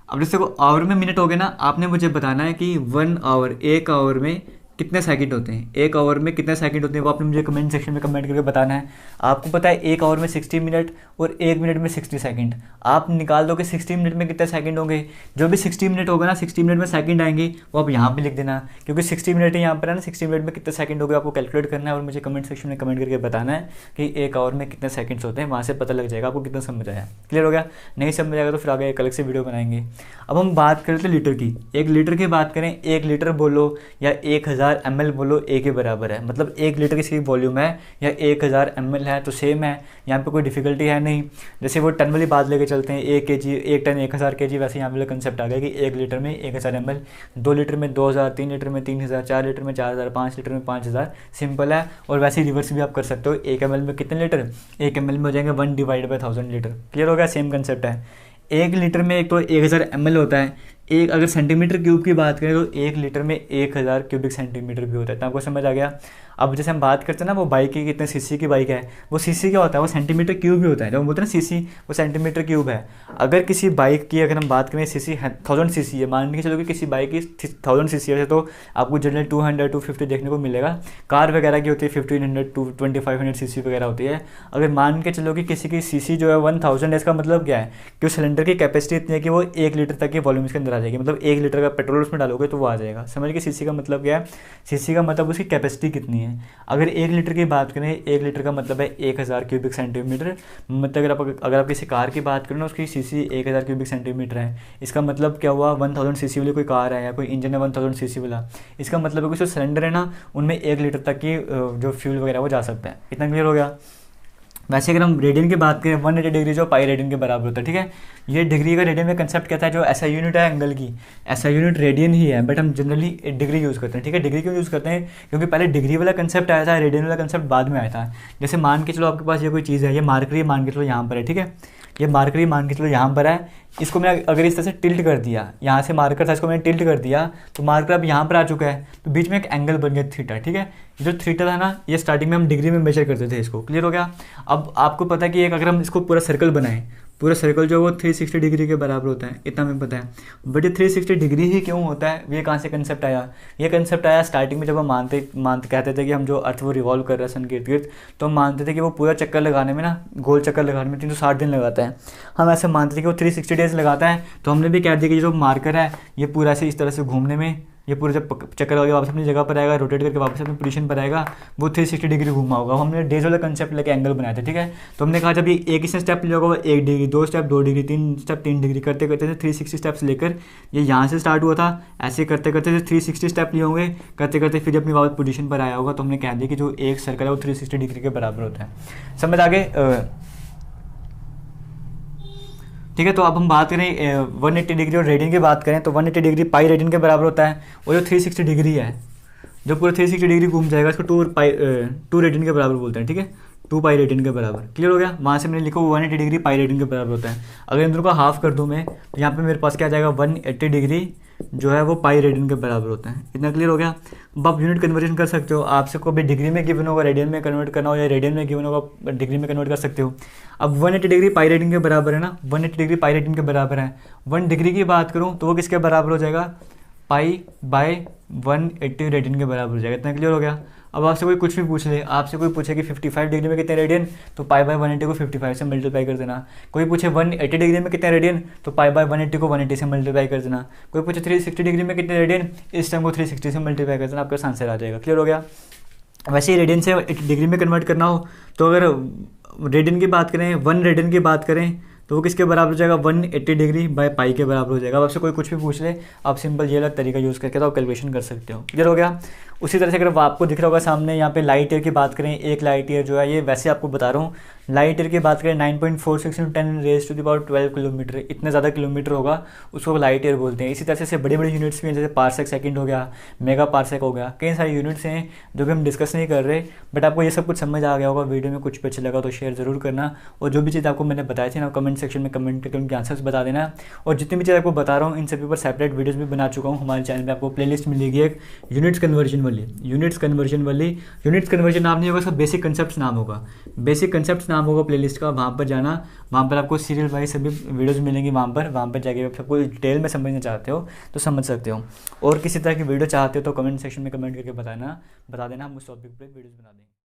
अब जैसे को आवर में मिनट हो गए ना, आपने मुझे बताना है कि 1 आवर, 1 आवर में कितने सेकंड होते हैं, 1 आवर में कितने सेकंड होते हैं, वो आपने मुझे कमेंट सेक्शन में कमेंट करके बताना है। आपको पता है 1 आवर में 60 मिनट और 1 मिनट में 60 सेकंड, आप निकाल दो कि 60 मिनट में कितने सेकंड होंगे। जो भी 60 मिनट होगा ना, 60 मिनट में सेकंड आएंगे वो आप यहाँ पे लिख देना, क्योंकि 60 मिनट यहाँ पर है ना, 60 मिनट में कितने सेकंड हो गए आपको कैलकुलेट करना है और मुझे कमेंट सेक्शन में कमेंट करके बताना है कि 1 आवर में कितने सेकंड्स होते हैं, वहाँ से पता लग जाएगा आपको कितना समझ आया। क्लियर हो गया। नहीं समझ आएगा तो फिर आगे एक अलग से वीडियो बनाएंगे। अब हम बात करते हैं लीटर की। 1 लीटर की बात करें, 1 लीटर बोलो या 1000 ml बोलो, एक के बराबर है, मतलब 1 लीटर किसी वॉल्यूम है या 1000 ml है तो सेम है, यहाँ पे कोई डिफिकल्टी है नहीं। जैसे वो टन वाली बात लेके चलते हैं, 1 kg 1 टन 1000 kg, वैसे यहाँ पे कंसेप्ट आ गया कि 1 लीटर में 1000 ml, 2 लीटर में 2000, 3 लीटर में 3000, 4 लीटर में 4000, 5 लीटर में 5000, सिंपल है। और वैसे रिवर्स भी आप कर सकते हो, 1 ml में कितने लीटर, 1 ml में हो जाएंगे 1/1000 लीटर। क्लियर हो गया, सेम कंसेप्ट है। 1 लीटर में एक तो 1000 ml होता है, एक अगर सेंटीमीटर क्यूब की बात करें तो 1 लीटर में 1000 क्यूबिक सेंटीमीटर भी होता है। तो आपको समझ आ गया। अब जैसे हम बात करते हैं ना वो बाइक की कितने सीसी की बाइक है, वो सीसी क्या होता है, वो सेंटीमीटर क्यूब भी होता है। जब हम बोलते हैं ना सीसी, वो सेंटीमीटर क्यूब है। अगर किसी बाइक की अगर हम बात करें सीसी 1000 सीसी है, मान के चलो कि किसी बाइक की 1000 सीसी है, तो आपको जनरल 200 250 देखने को मिलेगा। कार वगैरह की होती है 1500 to 2500 सीसी वगैरह होती है। अगर मान के चलो कि किसी की सीसी जो है 1000 है, इसका मतलब क्या है कि उस सिलेंडर की कैपेसिटी इतनी है कि वो 1 लीटर तक के वॉल्यूम इसके अंदर आ जाएगी, मतलब 1 लीटर का पेट्रोल उसमें डालोगे तो वो आ जाएगा। समझ के सीसी का मतलब क्या है, सीसी का मतलब उसकी कैपेसिटी कितनी है। अगर 1 लीटर की बात करें, 1 लीटर का मतलब है 1000 क्यूबिक सेंटीमीटर, मतलब अगर आप किसी कार की बात करें ना, उसकी सीसी 1000 क्यूबिक सेंटीमीटर है। इसका मतलब क्या हुआ, 1000 सीसी वाली कोई कार है या कोई इंजन है 1000 सीसी वाला, इसका मतलब है कि जो सिलेंडर है ना, उनमें 1 लीटर तक की जो फ्यूल वगैरह वो जा सकता है। इतना क्लियर हो गया। वैसे अगर हम रेडियन की बात करें, 180 डिग्री जो पाई रेडियन के बराबर होता है। ठीक है, ये डिग्री का रेडियन में कंसेप्ट कहता है, जो ऐसा यूनिट है एंगल की, ऐसा यूनिट रेडियन ही है, बट हम जनरली डिग्री यूज़ करते हैं। ठीक है, डिग्री क्यों यूज़ करते हैं, क्योंकि पहले डिग्री वाला कंसेप्ट आया था, रेडियन वाला कंसेप्ट बाद में आया था। जैसे मान के चलो आपके पास ये कोई चीज़ है, ये मार्करी मान के चलो यहाँ पर है। ठीक है, ये मार्करी मान के चलो यहाँ पर है, इसको मैं अगर इस तरह से टिल्ट कर दिया, यहाँ से मार्कर था इसको मैंने टिल्ट कर दिया, तो मार्कर अब यहाँ पर आ चुका है, तो बीच में एक एंगल बन गया थीटा। ठीक है, जो थीटा था ना, ये स्टार्टिंग में हम डिग्री में मेजर करते थे इसको। क्लियर हो गया। अब आपको पता है कि एक अगर हम इसको पूरा सर्कल बनाएं, पूरा सर्कल जो है वो 360 डिग्री के बराबर होता है, इतना हमें पता है। बट ये 360 डिग्री ही क्यों होता है, ये कहाँ से कंसेप्ट आया, ये कंसेप्ट आया स्टार्टिंग में जब हम मानते कहते थे कि हम जो अर्थ वो रिवॉल्व कर रहा है सन के इर्द गिर्द, तो हम मानते थे कि वो पूरा चक्कर लगाने में ना, गोल चक्कर लगाने में 360 दिन लगाता है। हम ऐसे मानते थे कि वो 360 डेज लगाता है, तो हमने भी कह दिया कि जो मार्कर है ये पूरा से इस तरह से घूमने में, ये पूरा जब चक्कर लगा वापस अपनी जगह पर आएगा, रोटेट करके वापस अपनी पोजीशन पर आएगा, वो 360 डिग्री घूमा होगा। हमने डेज वाला कंसेप्ट लेके एंगल बनाया था। ठीक है, तो हमने कहा जब ये एक ही स्टेप लिया होगा 1 degree, 2 step 2 degree, 3 step 3 degree, करते करते 360 स्टेप्स लेकर ये यहाँ से स्टार्ट हुआ था, ऐसे करते करते 360 स्टेप लिए होंगे, करते करते फिर अपनी वापस पोजीशन पर आया होगा। तो हमने कह दिया कि जो एक सर्कल है वो 360 डिग्री के बराबर होता है। समझ आगे। ठीक है, तो अब हम बात करें 180 डिग्री और रेडियन की बात करें, तो 180 डिग्री पाई रेडियन के बराबर होता है, और जो 360 डिग्री है, जो पूरा 360 डिग्री घूम जाएगा, इसको 2 रेडियन के बराबर बोलते हैं। ठीक है, 2 पाई रेडियन के बराबर। क्लियर हो गया। वहाँ से मैंने लिखा 180 डिग्री पाई रेडियन के बराबर होता है। अगर इन दोनों का हाफ कर दूँ मैं, तो यहाँ पे मेरे पास क्या आ जाएगा, 180 डिग्री जो है वो पाई रेडियन के बराबर होता है। इतना क्लियर हो गया। अब आप यूनिट कन्वर्जन कर सकते हो, आपसे को भी डिग्री में गिवन होगा रेडियन में कन्वर्ट करना हो, या रेडियन में गिवन होगा डिग्री में कन्वर्ट कर सकते हो। अब 180 डिग्री पाई रेडियन के बराबर है ना, 180 डिग्री पाई रेडियन के बराबर है। 1 डिग्री की बात करूँ तो वो किसके बराबर हो जाएगा, पाई बाय 180 रेडियन के बराबर हो जाएगा। इतना क्लियर हो गया। अब आपसे कोई कुछ भी पूछ ले, आपसे कोई पूछे कि 55 डिग्री में कितने रेडियन, तो पाई बाय 180 को 55 से मल्टीप्लाई कर देना। कोई पूछे 180 डिग्री में कितने रेडियन, तो पाई बाय 180 को 180 से मल्टीप्लाई कर देना। कोई पूछे 360 डिग्री में कितने रेडियन, इस टाइम को 360 से मल्टीप्लाई कर देना, आपका आंसर आ जाएगा। क्लियर हो गया। वैसे ही रेडियन से डिग्री में कन्वर्ट करना हो, तो अगर रेडियन की बात करें, 1 रेडियन की बात करें, तो वो किसके बराबर हो जाएगा, 180 डिग्री बाय पाई के बराबर हो जाएगा। अब आपसे कोई कुछ भी पूछ ले, आप सिंपल ये वाला तरीका यूज़ करके तो आप कैलकुलेशन कर सकते हो। क्लियर हो गया। उसी तरह से अगर आपको दिख रहा होगा सामने यहाँ पे लाइट ईयर की बात करें, एक लाइट ईयर जो है ये वैसे आपको बता रहा हूँ, लाइट ईयर की बात करें 9.46 × 10⁻12 किलोमीटर, इतने ज़्यादा किलोमीटर होगा उसको लाइट ईयर बोलते हैं। इसी तरह से बड़ी बड़ी यूनिट्स भी हैं, जैसे पार्सेक सेकंड हो गया, मेगा पार्सेक हो गया, कई सारी यूनिट्स हैं जो कि हम डिस्कस नहीं कर रहे। बट आपको ये सब कुछ समझ आ गया होगा। वीडियो में कुछ भी अच्छा लगा तो शेयर ज़रूर करना, और जो भी चीज़ आपको मैंने बताई थी ना कमेंट सेक्शन में कमेंट करके उनके आंसर्स बता देना। और जितनी भी चीज़ आपको बता रहा हूँ इन सभी पर सेपरेट वीडियोज़ भी बना चुका हूँ। हमारे चैनल पर आपको प्लेलिस्ट मिलेगी एक यूनिट्स कन्वर्जन वाली, यूनिट्स कन्वर्जन नाम नहीं होगा, उसका बेसिक कंसेप्ट नाम होगा, बेसिक कंसेप्ट नाम होगा प्लेलिस्ट का। वहाँ पर जाना, वहाँ पर आपको सीरियल वाइज सभी वीडियोस मिलेंगी। वहाँ पर जाके आप सबको डिटेल में समझना चाहते हो तो समझ सकते हो। और किसी तरह की वीडियो चाहते हो तो कमेंट सेक्शन में कमेंट करके बता देना, हम उस टॉपिक पर वीडियोस बना देंगे।